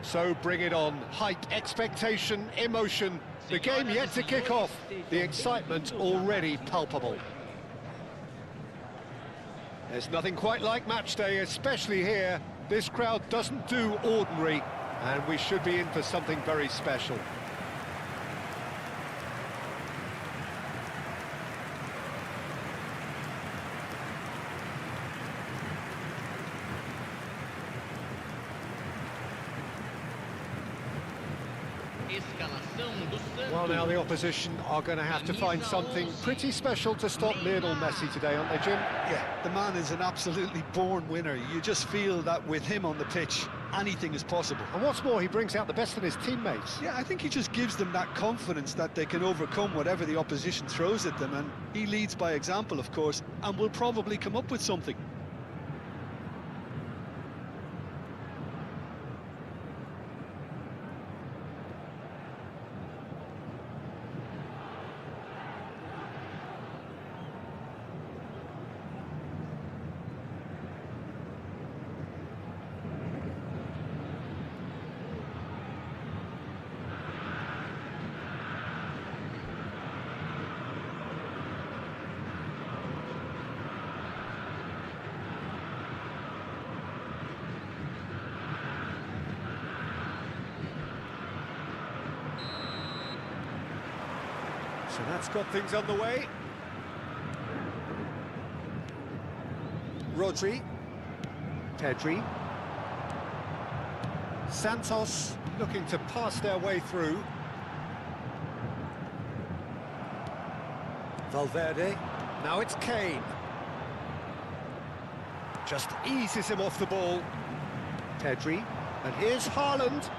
[SPEAKER 1] So bring it on. Hype, expectation, emotion. The game yet to kick off. The excitement already palpable. There's nothing quite like match day, especially here. This crowd doesn't do ordinary, and we should be in for something very special. Well, now the opposition are going to have to find something pretty special to stop Lionel Messi today, aren't they, Jim?
[SPEAKER 2] Yeah, the man is an absolutely born winner. You just feel that with him on the pitch, anything is possible.
[SPEAKER 1] And what's more, he brings out the best in his teammates.
[SPEAKER 2] Yeah, I think he just gives them that confidence that they can overcome whatever the opposition throws at them, and he leads by example, of course, and will probably come up with something.
[SPEAKER 1] So that's got things underway. Rodri. Pedri. Santos looking to pass their way through. Valverde. Now it's Kane. Just eases him off the ball. Pedri. And here's Haaland.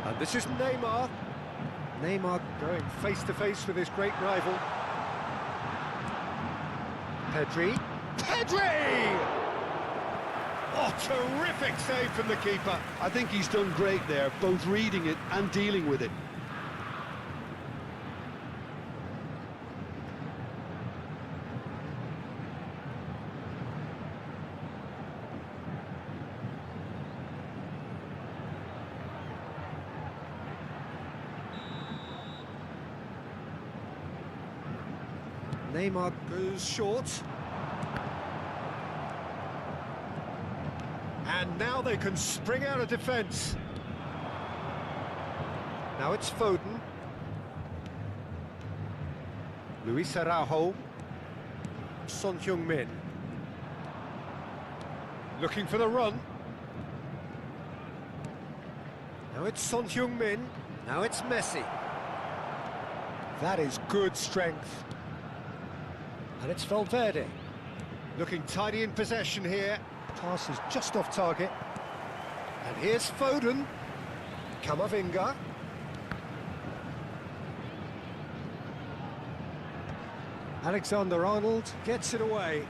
[SPEAKER 1] And this is Neymar. Neymar going face-to-face with his great rival. Pedri. Pedri! Oh, terrific save from the keeper.
[SPEAKER 2] I think he's done great there, both reading it and dealing with it.
[SPEAKER 1] Neymar goes short. And now they can spring out of defence. Now it's Foden. Luis Araujo. Son Heung-min. Looking for the run. Now it's Son Heung-min. Now it's Messi. That is good strength. And it's Valverde. Looking tidy in possession here. Pass is just off target. And here's Foden. Camavinga. Alexander-Arnold gets it away.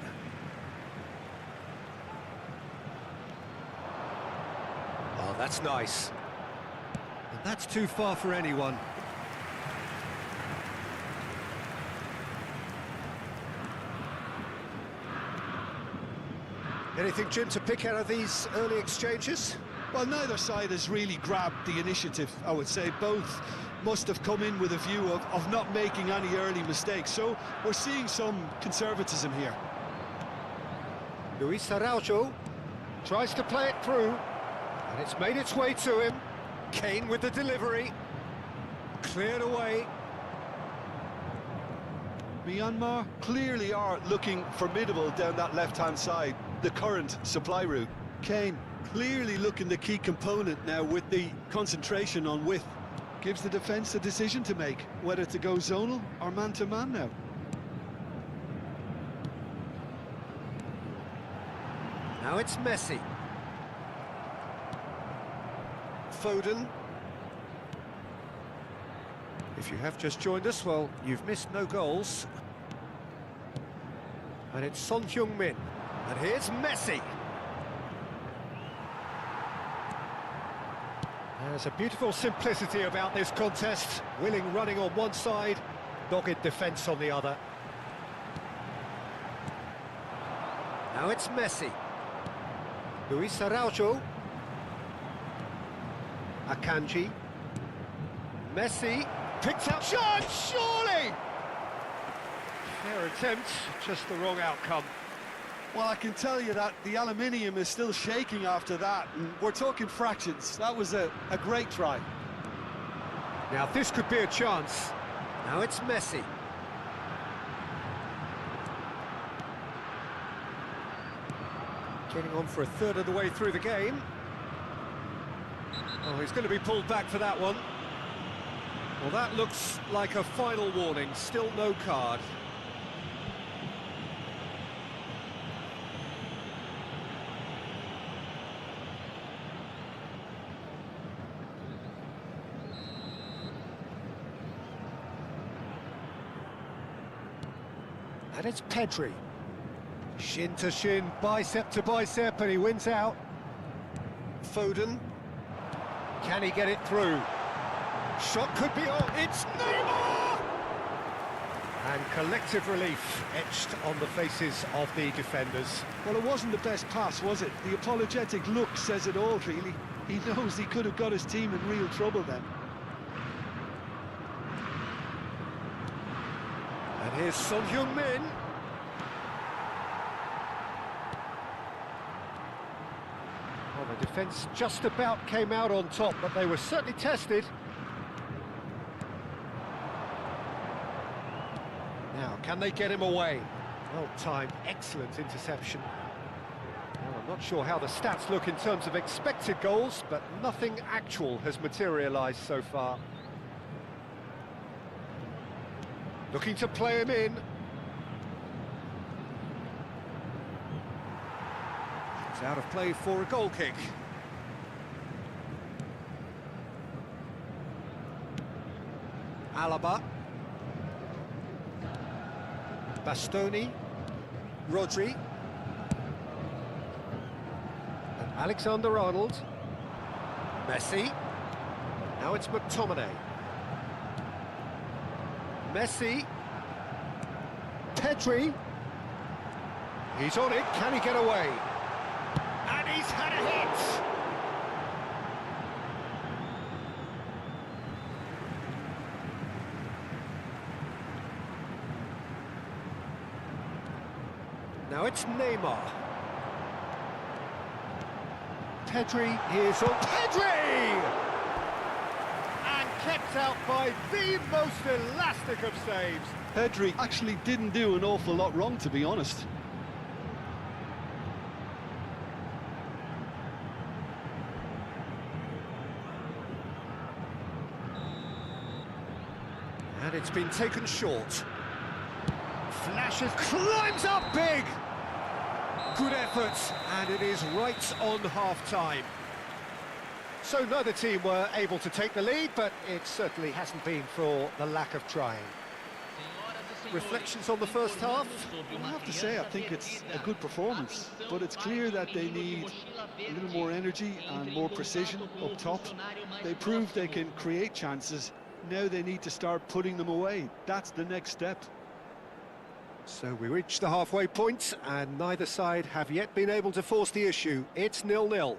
[SPEAKER 1] Oh, that's nice. And that's too far for anyone. Anything, Jim, to pick out of these early exchanges?
[SPEAKER 2] Well, neither side has really grabbed the initiative, I would say. Both must have come in with a view of not making any early mistakes. So we're seeing some conservatism here.
[SPEAKER 1] Luis Araujo tries to play it through, and it's made its way to him. Kane with the delivery. Cleared away.
[SPEAKER 2] Myanmar clearly are looking formidable down that left-hand side, the current supply route. Kane clearly looking the key component now with the concentration on width. Gives the defence a decision to make, whether to go zonal or man-to-man now.
[SPEAKER 1] Now it's Messi. Foden. If you have just joined us, well, you've missed no goals. And it's Son Heung-min. And here's Messi. There's a beautiful simplicity about this contest. Willing running on one side, dogged defence on the other. Now it's Messi. Luis Araujo. Akanji. Messi. Picks up shot, surely! Fair attempt, just the wrong outcome.
[SPEAKER 2] Well, I can tell you that the aluminium is still shaking after that. We're talking fractions. That was a great try.
[SPEAKER 1] Now this could be a chance. Now it's Messi. Getting on for a third of the way through the game. Oh, he's going to be pulled back for that one. Well, that looks like a final warning. Still no card. And it's Pedri. Shin to shin, bicep to bicep, and he wins out. Foden. Can he get it through? Shot could be on. It's Neymar! And collective relief etched on the faces of the defenders.
[SPEAKER 2] Well, it wasn't the best pass, was it? The apologetic look says it all, really. He knows he could have got his team in real trouble then.
[SPEAKER 1] And here's Son Heung-min. Well, the defence just about came out on top, but they were certainly tested. Now, can they get him away? Well timed, excellent interception. Well, I'm not sure how the stats look in terms of expected goals, but nothing actual has materialised so far. Looking to play him in. It's out of play for a goal kick. Alaba. Bastoni. Rodri. And Alexander-Arnold. Messi. Now it's McTominay. Messi. Pedri. He's on it. Can he get away? And he's had a hit! Now it's Neymar. Pedri, here's on Pedri! And kept out by the most elastic of saves.
[SPEAKER 2] Pedri actually didn't do an awful lot wrong, to be honest.
[SPEAKER 1] And it's been taken short. Flashes, climbs up big! Good effort, and it is right on half-time. So neither team were able to take the lead, but it certainly hasn't been for the lack of trying. Reflections on the first half?
[SPEAKER 2] I have to say, I think it's a good performance, but it's clear that they need a little more energy and more precision up top. They proved they can create chances. Now they need to start putting them away. That's the next step.
[SPEAKER 1] So we reach the halfway point, and neither side have yet been able to force the issue. It's 0-0.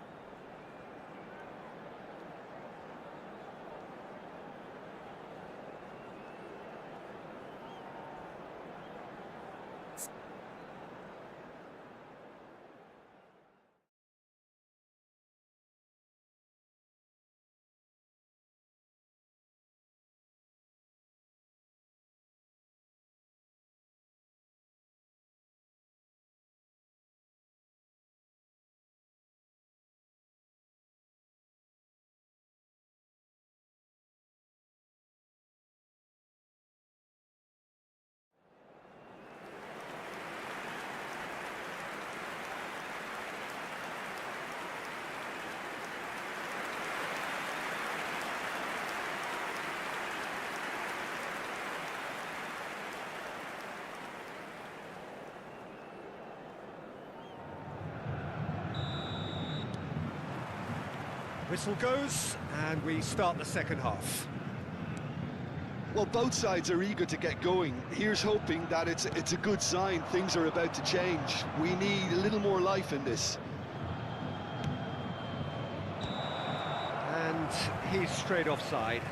[SPEAKER 1] Whistle goes, and we start the second half.
[SPEAKER 2] Well, both sides are eager to get going. Here's hoping that it's a good sign. Things are about to change. We need a little more life in this.
[SPEAKER 1] And he's straight offside.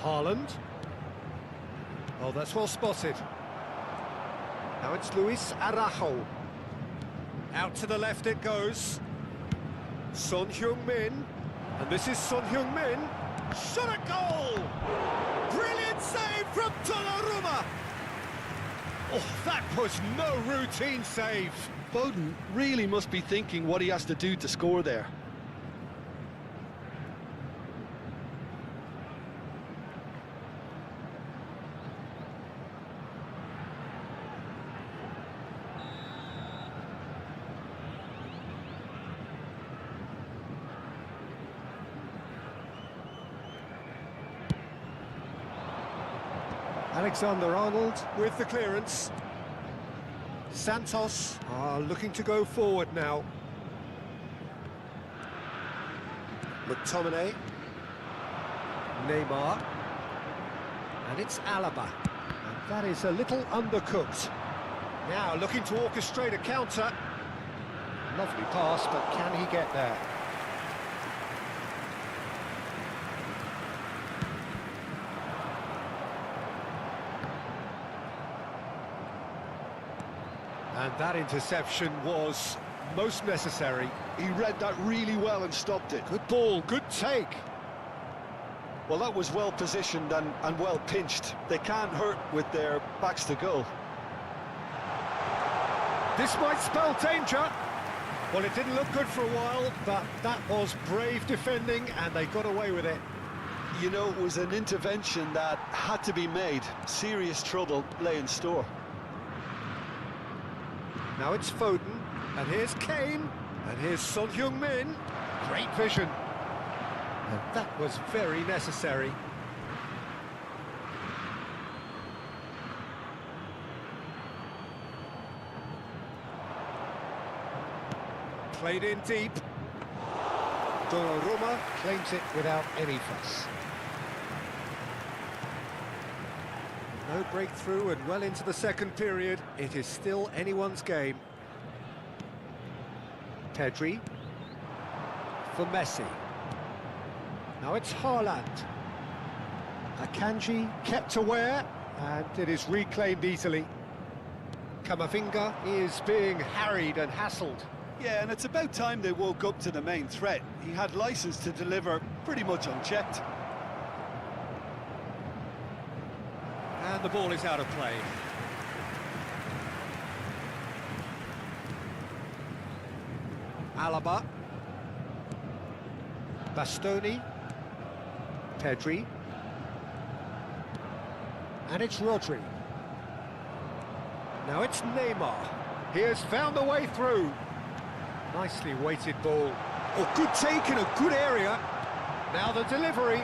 [SPEAKER 1] Haaland. Oh, that's well spotted. Now it's Luis Araujo. Out to the left it goes. Son Heung-min. And this is Son Heung-min. Shot at goal! Brilliant save from Donnarumma! Oh, that was no routine save.
[SPEAKER 2] Foden really must be thinking what he has to do to score there.
[SPEAKER 1] Alexander-Arnold with the clearance. Santos are looking to go forward now. McTominay. Neymar. And it's Alaba. And that is a little undercooked. Now looking to orchestrate a counter. Lovely pass, but can he get there? And that interception was most necessary.
[SPEAKER 2] He read that really well and stopped it.
[SPEAKER 1] Good ball, good take.
[SPEAKER 2] Well, that was well positioned and well pinched. They can't hurt with their backs to goal.
[SPEAKER 1] This might spell danger. Well, it didn't look good for a while, but that was brave defending and they got away with it.
[SPEAKER 2] You know, it was an intervention that had to be made. Serious trouble lay in store.
[SPEAKER 1] Now it's Foden, and here's Kane, and here's Son Heung-min. Great vision. And that was very necessary. Played in deep. Donnarumma claims it without any fuss. No breakthrough and well into the second period. It is still anyone's game. Pedri. For Messi. Now it's Haaland. Akanji kept aware, and it is reclaimed easily. Camavinga is being harried and hassled.
[SPEAKER 2] Yeah, and it's about time they woke up to the main threat. He had license to deliver pretty much unchecked.
[SPEAKER 1] And the ball is out of play. Alaba. Bastoni. Pedri. And it's Rodri. Now it's Neymar. He has found the way through. Nicely weighted ball. Oh, good take in a good area. Now the delivery.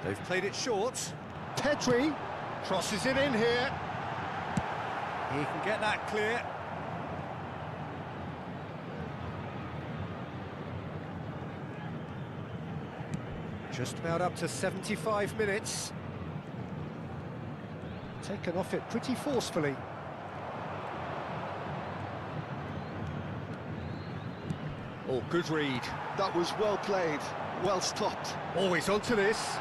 [SPEAKER 1] They've played it short. Pedri crosses it in here. He can get that clear. Just about up to 75 minutes. Taken off it pretty forcefully. Oh, good read.
[SPEAKER 2] That was well played, well stopped.
[SPEAKER 1] Always onto this.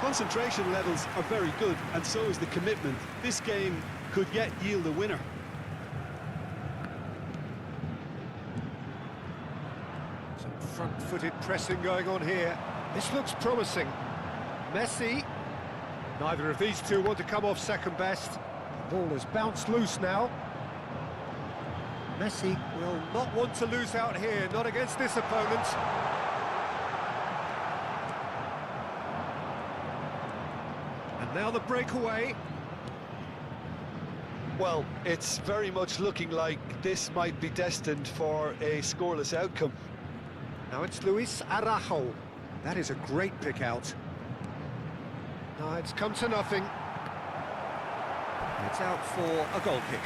[SPEAKER 2] Concentration levels are very good, and so is the commitment. This game could yet yield a winner.
[SPEAKER 1] Some front-footed pressing going on here. This looks promising. Messi. Neither of these two want to come off second best. The ball has bounced loose now. Messi will not want to lose out here, not against this opponent. And now the breakaway.
[SPEAKER 2] Well, it's very much looking like this might be destined for a scoreless outcome.
[SPEAKER 1] Now it's Luis Araujo. That is a great pick out. No, it's come to nothing. It's out for a goal kick.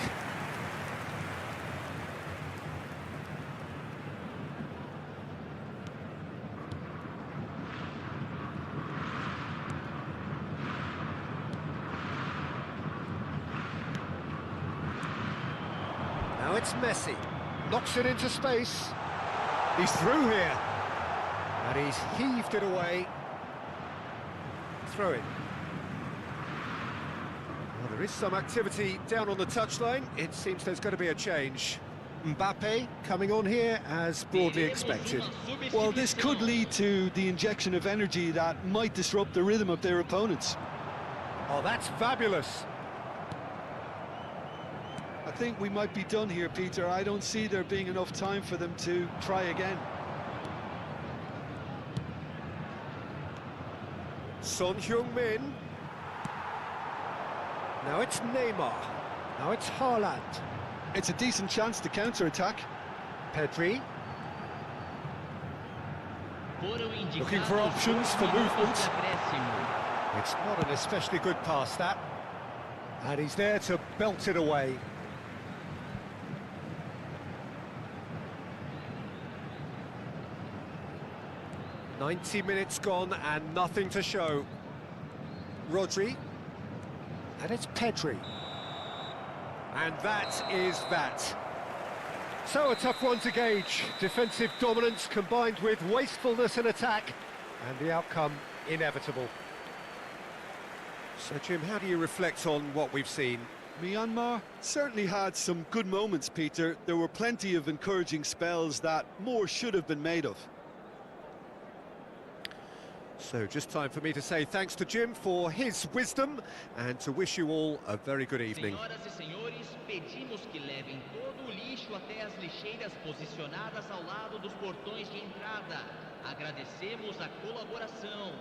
[SPEAKER 1] Now it's Messi. Knocks it into space. He's through here. And he's heaved it away. Throw in. Well, there is some activity down on the touchline. It seems there's going to be a change. Mbappe coming on here as broadly expected.
[SPEAKER 2] Well, this could lead to the injection of energy that might disrupt the rhythm of their opponents.
[SPEAKER 1] Oh, that's fabulous.
[SPEAKER 2] I think we might be done here, Peter. I don't see there being enough time for them to try again.
[SPEAKER 1] Son Heung-min. Now it's Neymar. Now it's Haaland.
[SPEAKER 2] It's a decent chance to counter-attack.
[SPEAKER 1] Pedri. Looking for options for movement. It's not an especially good pass, that. And he's there to belt it away. "90 minutes gone and nothing to show." Rodri. And it's Pedri. And that is that. So a tough one to gauge. Defensive dominance combined with wastefulness in attack, and the outcome inevitable. So Jim, how do you reflect on what we've seen?
[SPEAKER 2] Myanmar certainly had some good moments, Peter. There were plenty of encouraging spells that more should have been made of.
[SPEAKER 1] So just time for me to say thanks to Jim for his wisdom and to wish you all a very good evening.
[SPEAKER 5] Senhoras e senhores, pedimos que levem todo o lixo até as lixeiras posicionadas ao lado dos portões de entrada. Agradecemos a colaboração.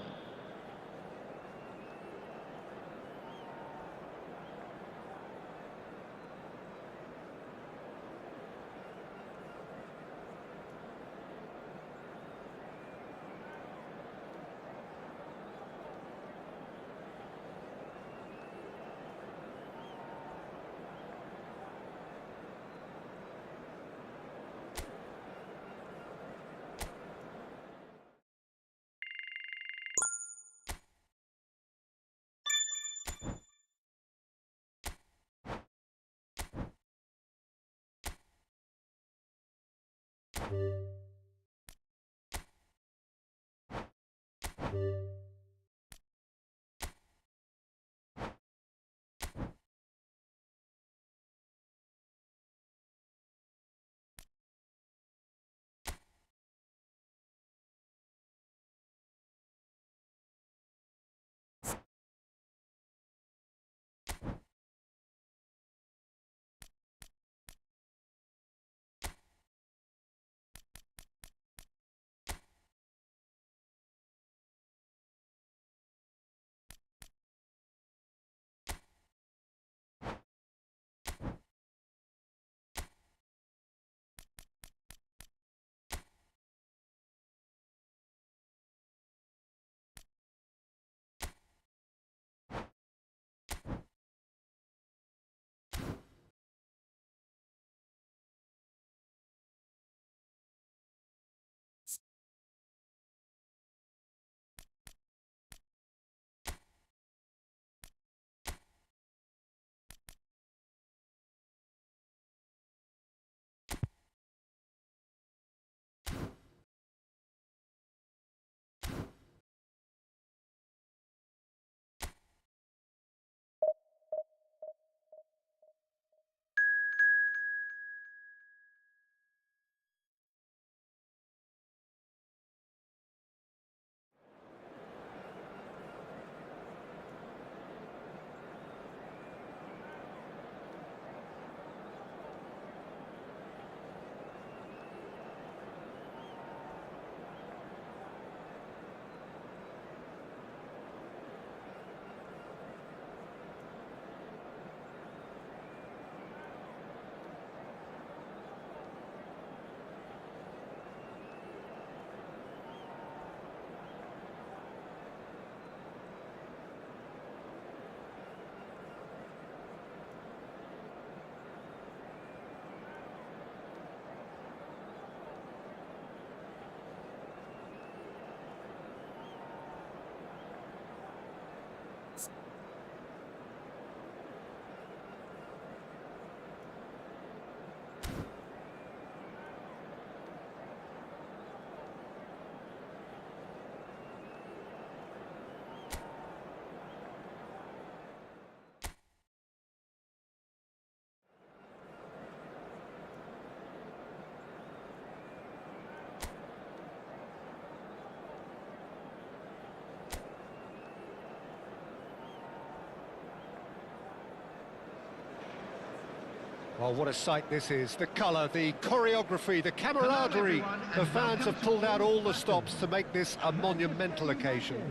[SPEAKER 1] Well, what a sight this is. The colour, the choreography, the camaraderie. The fans have pulled out all the stops to make this a monumental occasion.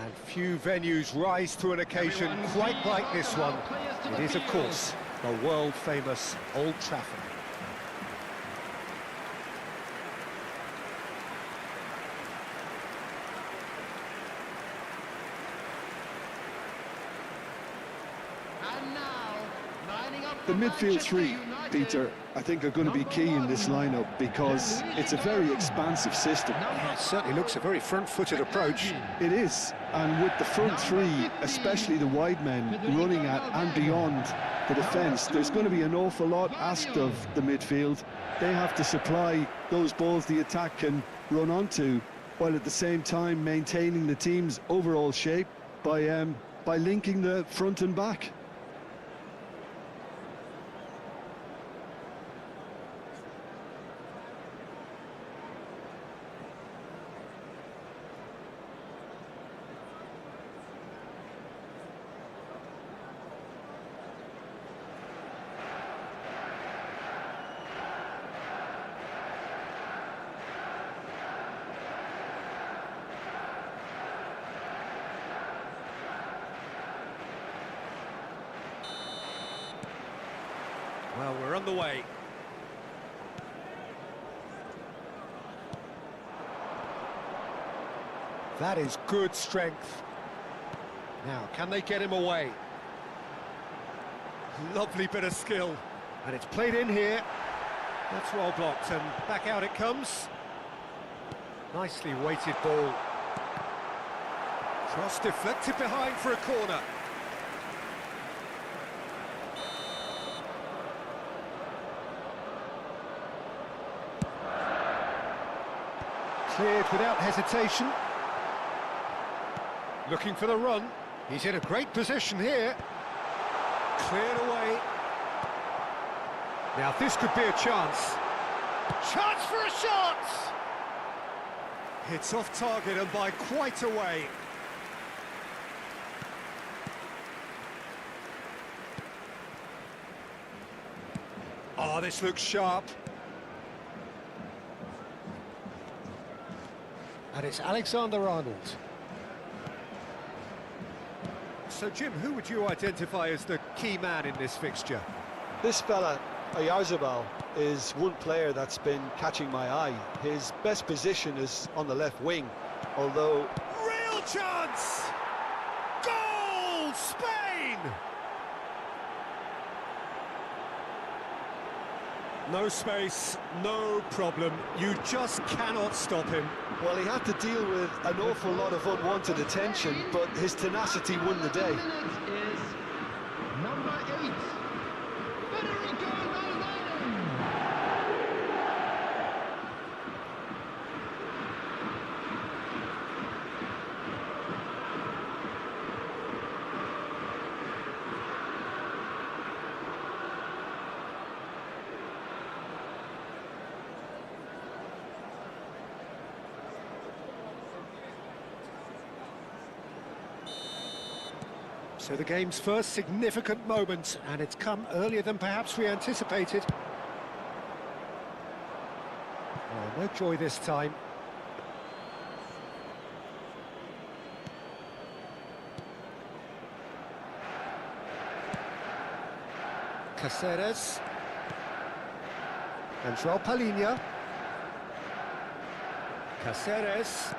[SPEAKER 1] And few venues rise to an occasion quite like this one. It is, of course, the world-famous Old Trafford.
[SPEAKER 2] The midfield three, Peter, I think are going to be key in this lineup because it's a very expansive system.
[SPEAKER 1] Yeah, it certainly looks a very front-footed approach.
[SPEAKER 2] It is, and with the front three, especially the wide men, running at and beyond the defence, there's going to be an awful lot asked of the midfield. They have to supply those balls the attack can run onto, while at the same time maintaining the team's overall shape by linking the front and back.
[SPEAKER 1] Well, we're on the way. That is good strength. Now, can they get him away? Lovely bit of skill. And it's played in here. That's well blocked, and back out it comes. Nicely weighted ball. Cross deflected behind for a corner. Cleared without hesitation. Looking for the run. He's in a great position here. Cleared away. Now this could be a chance. Chance for a shot! It's off target and by quite a way. Oh, this looks sharp. And it's Alexander-Arnold. So, Jim, who would you identify as the key man in this fixture?
[SPEAKER 2] This fella, 𝗟𝗓𝗡, is one player that's been catching my eye. His best position is on the left wing, although...
[SPEAKER 1] Real chance! Goal! Spain! No space, no problem. You just cannot stop him.
[SPEAKER 2] Well, he had to deal with an awful lot of unwanted attention, but his tenacity won the day.
[SPEAKER 3] Is number 8, Federico Valverde.
[SPEAKER 1] So the game's first significant moment, and it's come earlier than perhaps we anticipated. Oh, no joy this time. Cáceres. And João Palhinha. Cáceres.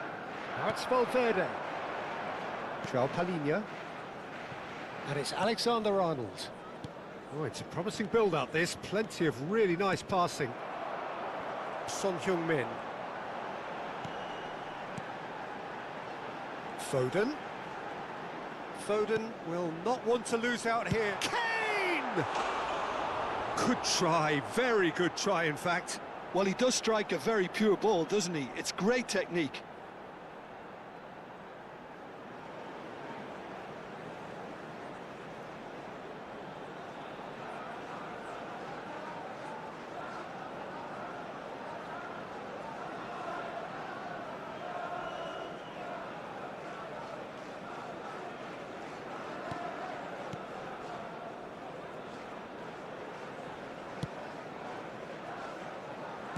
[SPEAKER 1] Now it's Valverde. João Palhinha. And it's Alexander-Arnold. Oh, it's a promising build-up, this. Plenty of really nice passing. Son Heung-min. Foden. Foden will not want to lose out here. Kane! Good try, very good try, in fact.
[SPEAKER 2] Well, he does strike a very pure ball, doesn't he? It's great technique.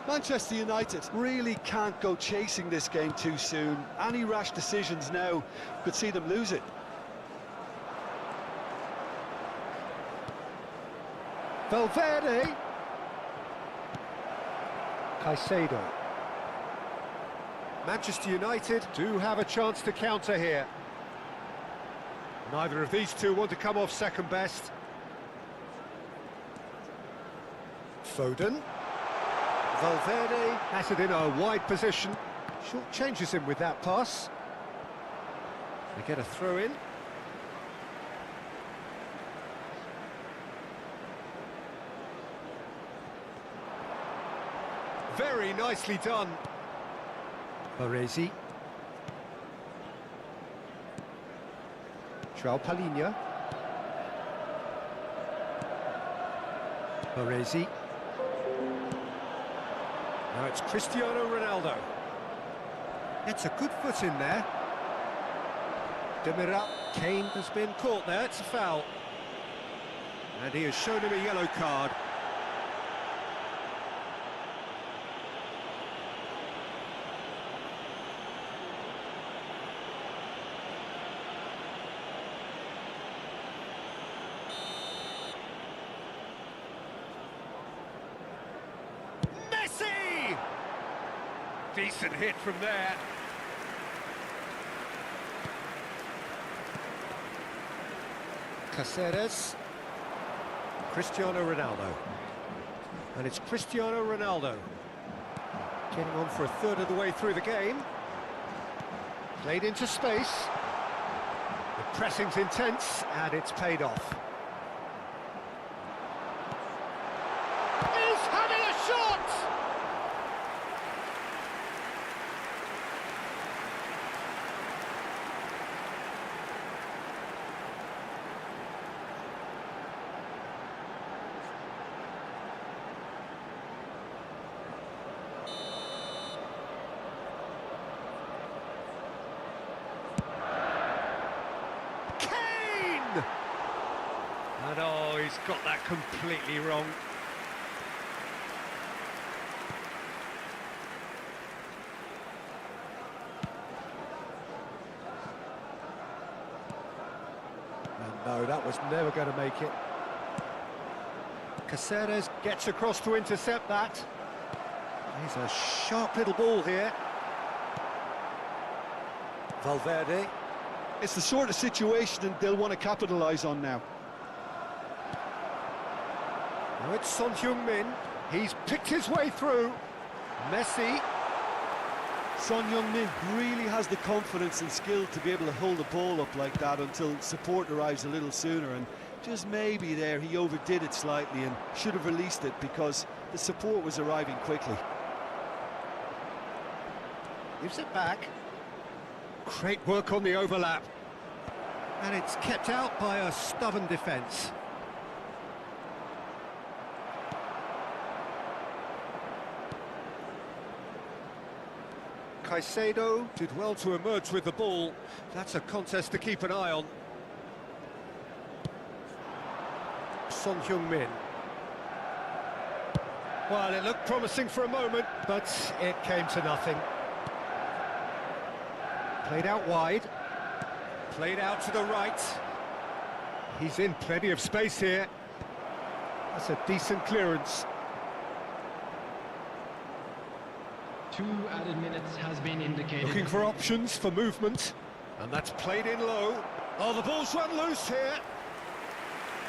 [SPEAKER 2] Manchester United really can't go chasing this game too soon. Any rash decisions now could see them lose it.
[SPEAKER 1] Valverde. Caicedo. Manchester United do have a chance to counter here. Neither of these two want to come off second best. Foden. Valverde has it in a wide position. Short changes him with that pass. They get a throw in. Very nicely done. Baresi. 𝗟𝗓𝗩𝗘. Baresi. Now it's Cristiano Ronaldo. It's a good foot in there. 𝗟𝗓𝗩𝗘. Kane has been caught there, it's a foul. And he has shown him a yellow card. Decent hit from there. Cáceres. Cristiano Ronaldo. And it's Cristiano Ronaldo. Getting on for a third of the way through the game. Played into space. The pressing's intense, and it's paid off. He's having a shot! And oh, he's got that completely wrong. And no, that was never going to make it. Cáceres gets across to intercept that. He's a sharp little ball here. Valverde.
[SPEAKER 2] It's the sort of situation they'll want to capitalise on now.
[SPEAKER 1] Now it's Son Heung-min. He's picked his way through. Messi.
[SPEAKER 2] Son Heung-min really has the confidence and skill to be able to hold the ball up like that until support arrives a little sooner, and just maybe there he overdid it slightly and should have released it because the support was arriving quickly.
[SPEAKER 1] Gives it back. Great work on the overlap. And it's kept out by a stubborn defence. Caicedo did well to emerge with the ball. That's a contest to keep an eye on. Son Heung-min. Well, it looked promising for a moment, but it came to nothing. Played out wide. Played out to the right. He's in plenty of space here. That's a decent clearance.
[SPEAKER 3] 2 added minutes has been indicated.
[SPEAKER 1] Looking for options for movement. And that's played in low. Oh, the ball's run loose here.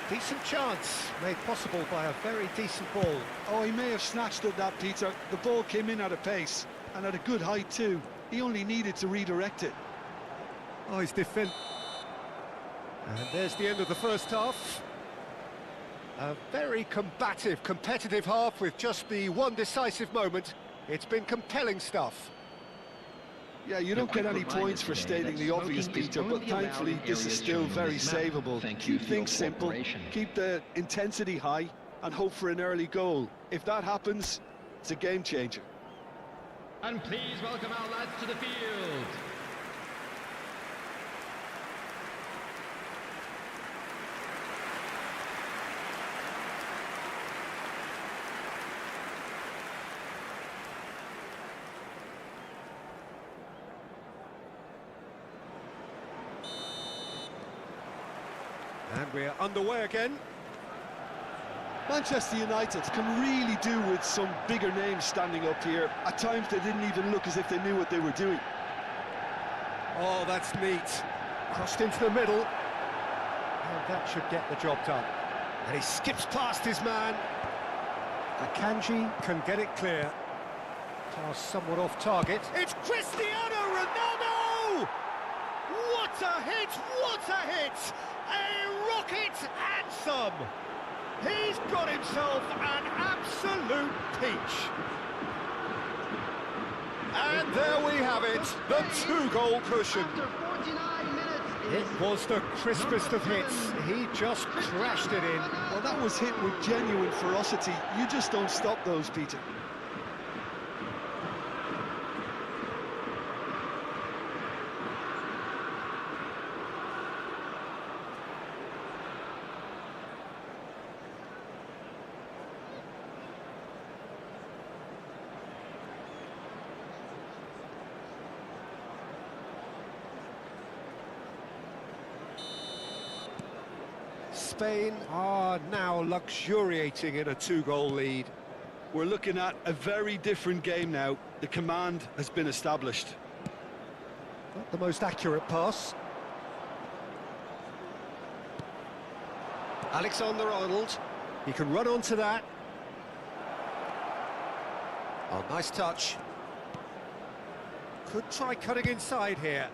[SPEAKER 1] Decent chance made possible by a very decent ball.
[SPEAKER 2] Oh, he may have snatched at that, Peter. The ball came in at a pace and at a good height too. He only needed to redirect it.
[SPEAKER 1] Oh, he's defending. And there's the end of the first half. A very combative, competitive half with just the one decisive moment. It's been compelling stuff.
[SPEAKER 2] Yeah, you don't get any points for stating the obvious, Peter, but thankfully this is still very savable. Keep things simple, keep the intensity high, and hope for an early goal. If that happens, it's a game changer.
[SPEAKER 3] And please welcome our lads to the field.
[SPEAKER 1] And we're underway again.
[SPEAKER 2] Manchester United can really do with some bigger names standing up here. At times they didn't even look as if they knew what they were doing.
[SPEAKER 1] Oh, that's neat. Crossed into the middle. And that should get the job done. And he skips past his man. Akanji can get it clear. Pass somewhat off target. It's Cristiano Ronaldo! What a hit! What a hit! A rocket anthem! He's got himself an absolute peach. And there we have it, the two-goal cushion. It was the crispest of hits. He just crashed it in.
[SPEAKER 2] Well, that was hit with genuine ferocity. You just don't stop those, Peter.
[SPEAKER 1] Spain are now luxuriating in a two-goal lead.
[SPEAKER 2] We're looking at a very different game now. The command has been established.
[SPEAKER 1] Not the most accurate pass. Alexander-Arnold. He can run onto that. Oh, nice touch. Could try cutting inside here.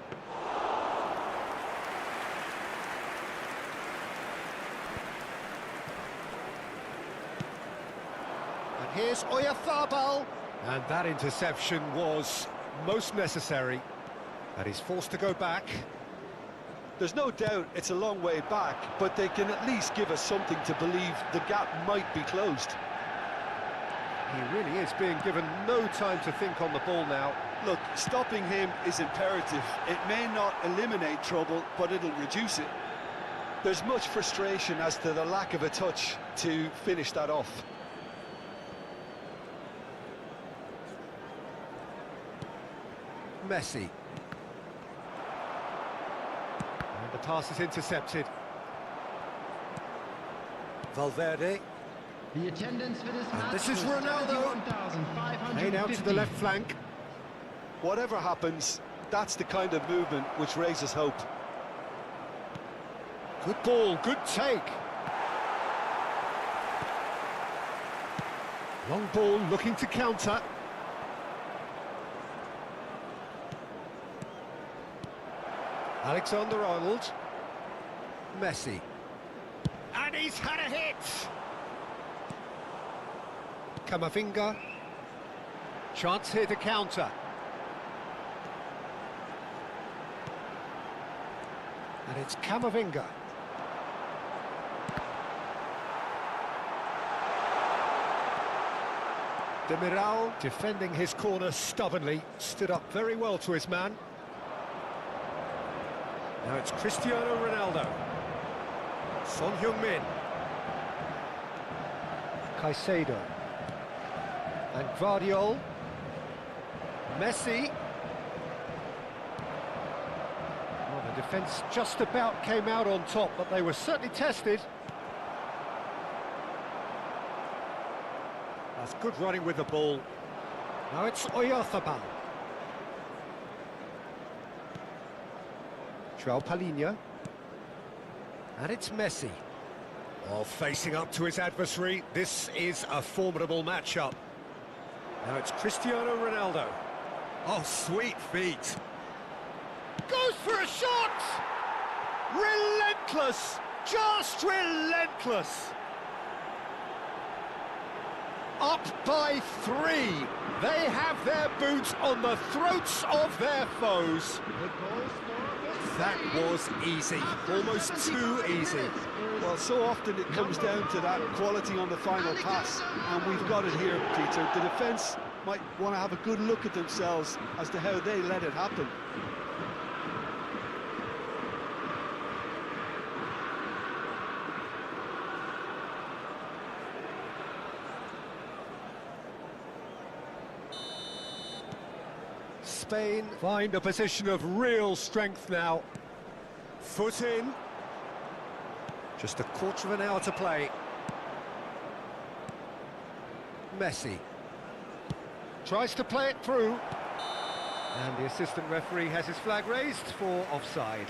[SPEAKER 1] Here's 𝗟𝗑𝗩𝗘, and that interception was most necessary. And he's forced to go back.
[SPEAKER 2] There's no doubt it's a long way back, but they can at least give us something to believe the gap might be closed.
[SPEAKER 1] He really is being given no time to think on the ball now.
[SPEAKER 2] Look, stopping him is imperative. It may not eliminate trouble, but it'll reduce it. There's much frustration as to the lack of a touch to finish that off.
[SPEAKER 1] Messi. And the pass is intercepted. Valverde.
[SPEAKER 3] The attendance for this match
[SPEAKER 1] This is
[SPEAKER 3] was
[SPEAKER 1] Ronaldo.
[SPEAKER 3] 71,550.
[SPEAKER 1] Played out to the left flank.
[SPEAKER 2] Whatever happens, that's the kind of movement which raises hope.
[SPEAKER 1] Good ball, good take. Long ball looking to counter. Alexander-Arnold. Messi. And he's had a hit! Camavinga. Chance here to counter. And it's Camavinga. 𝗟𝗓𝗏 defending his corner stubbornly, stood up very well to his man. Now it's Cristiano Ronaldo. Son Heung-min. Caicedo. And Gvardiol. Messi. Well, the defence just about came out on top, but they were certainly tested. That's good running with the ball. Now it's 𝗟𝗑𝗏𝗏. João Palhinha. And it's Messi. Oh, facing up to his adversary. This is a formidable matchup. Now it's Cristiano Ronaldo. Oh, sweet feet. Goes for a shot! Relentless! Just relentless! Up by 3. They have their boots on the throats of their foes. That was easy, almost too easy.
[SPEAKER 2] Well, so often it comes down to that quality on the final pass, and we've got it here, Peter. The defence might want to have a good look at themselves as to how they let it happen.
[SPEAKER 1] Spain find a position of real strength now. Foot in. Just a quarter of an hour to play. Messi. Tries to play it through. And the assistant referee has his flag raised for offside.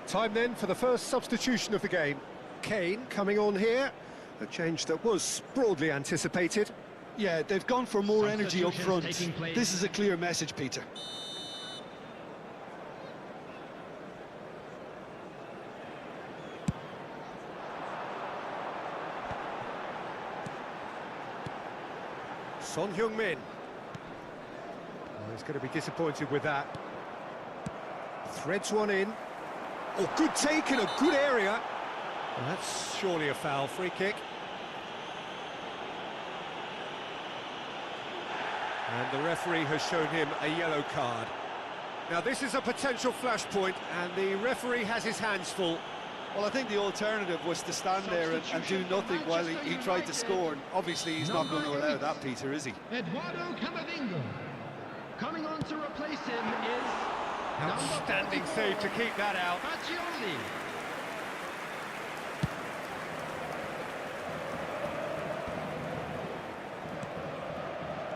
[SPEAKER 1] Time then for the first substitution of the game. Kane coming on here, a change that was broadly anticipated.
[SPEAKER 2] Yeah, they've gone for more energy up front. This is a clear message, Peter.
[SPEAKER 1] Son Heung-min. Oh, he's going to be disappointed with that. Threads one in. Oh, good take in a good area. Well, that's surely a foul. Free kick. And the referee has shown him a yellow card. Now this is a potential flashpoint, and the referee has his hands full.
[SPEAKER 2] Well, I think the alternative was to stand there and do nothing while he tried to score. And obviously, he's not going to allow that, Peter, is he?
[SPEAKER 3] 𝗟𝗑𝗩𝗡. Coming on to replace him is...
[SPEAKER 1] Outstanding save to keep that out.
[SPEAKER 3] 𝗟𝗑𝗩𝗘.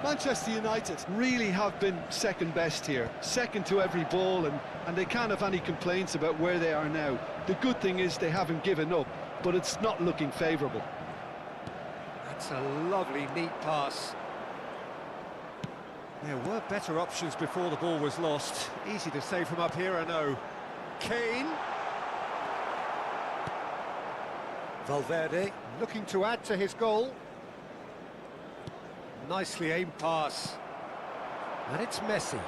[SPEAKER 2] Manchester United really have been second best here, second to every ball, and they can't have any complaints about where they are now. The good thing is they haven't given up, but it's not looking favourable.
[SPEAKER 1] That's a lovely, neat pass. There were better options before the ball was lost. Easy to save from up here, I know. Kane. Valverde looking to add to his goal. Nicely aimed pass. And it's Messi.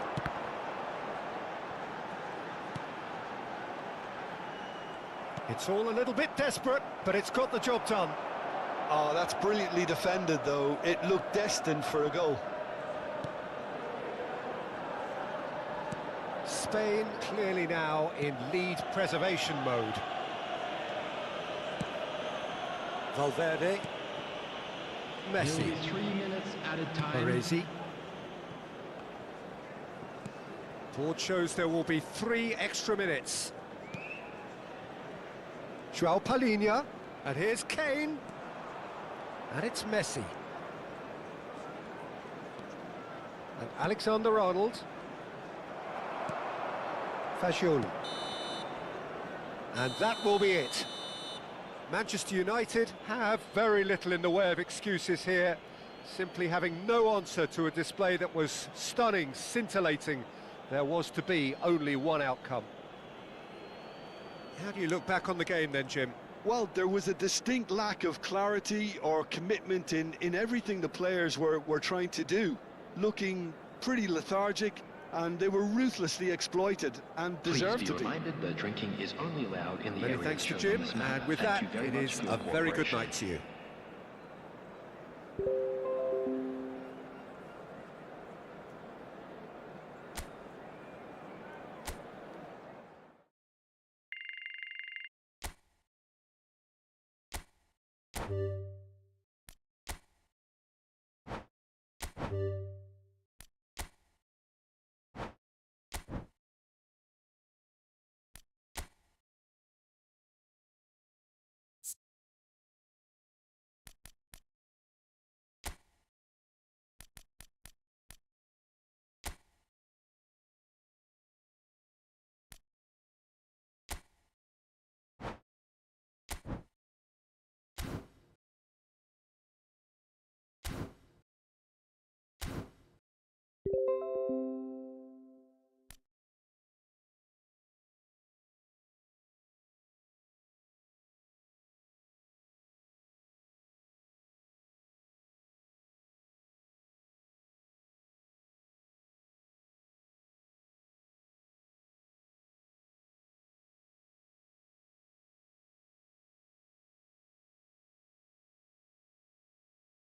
[SPEAKER 1] It's all a little bit desperate, but it's got the job done.
[SPEAKER 2] Oh, that's brilliantly defended, though. It looked destined for a goal.
[SPEAKER 1] Spain clearly now in lead preservation mode. Valverde. Messi.
[SPEAKER 3] Nearly 3 minutes added time.
[SPEAKER 1] Baresi. Board shows there will be 3 extra minutes. 𝗟𝗑𝗩𝗘, and here's Kane. And it's Messi. And Alexander-Arnold. Fagioli. And that will be it. Manchester United have very little in the way of excuses here, simply having no answer to a display that was stunning, scintillating. There was to be only one outcome. How do you look back on the game then, Jim?
[SPEAKER 2] Well, there was a distinct lack of clarity or commitment in everything the players were trying to do. Looking pretty lethargic, and they were ruthlessly exploited and deserved to be.
[SPEAKER 4] Please be reminded that drinking is only allowed in the
[SPEAKER 1] Many
[SPEAKER 4] area
[SPEAKER 1] thanks to
[SPEAKER 4] shown
[SPEAKER 1] Jim,
[SPEAKER 4] on this map.
[SPEAKER 1] and with
[SPEAKER 4] Thank
[SPEAKER 1] that,
[SPEAKER 4] you very
[SPEAKER 1] it
[SPEAKER 4] much
[SPEAKER 1] is
[SPEAKER 4] for your
[SPEAKER 1] a very good
[SPEAKER 4] cooperation.
[SPEAKER 1] night to you.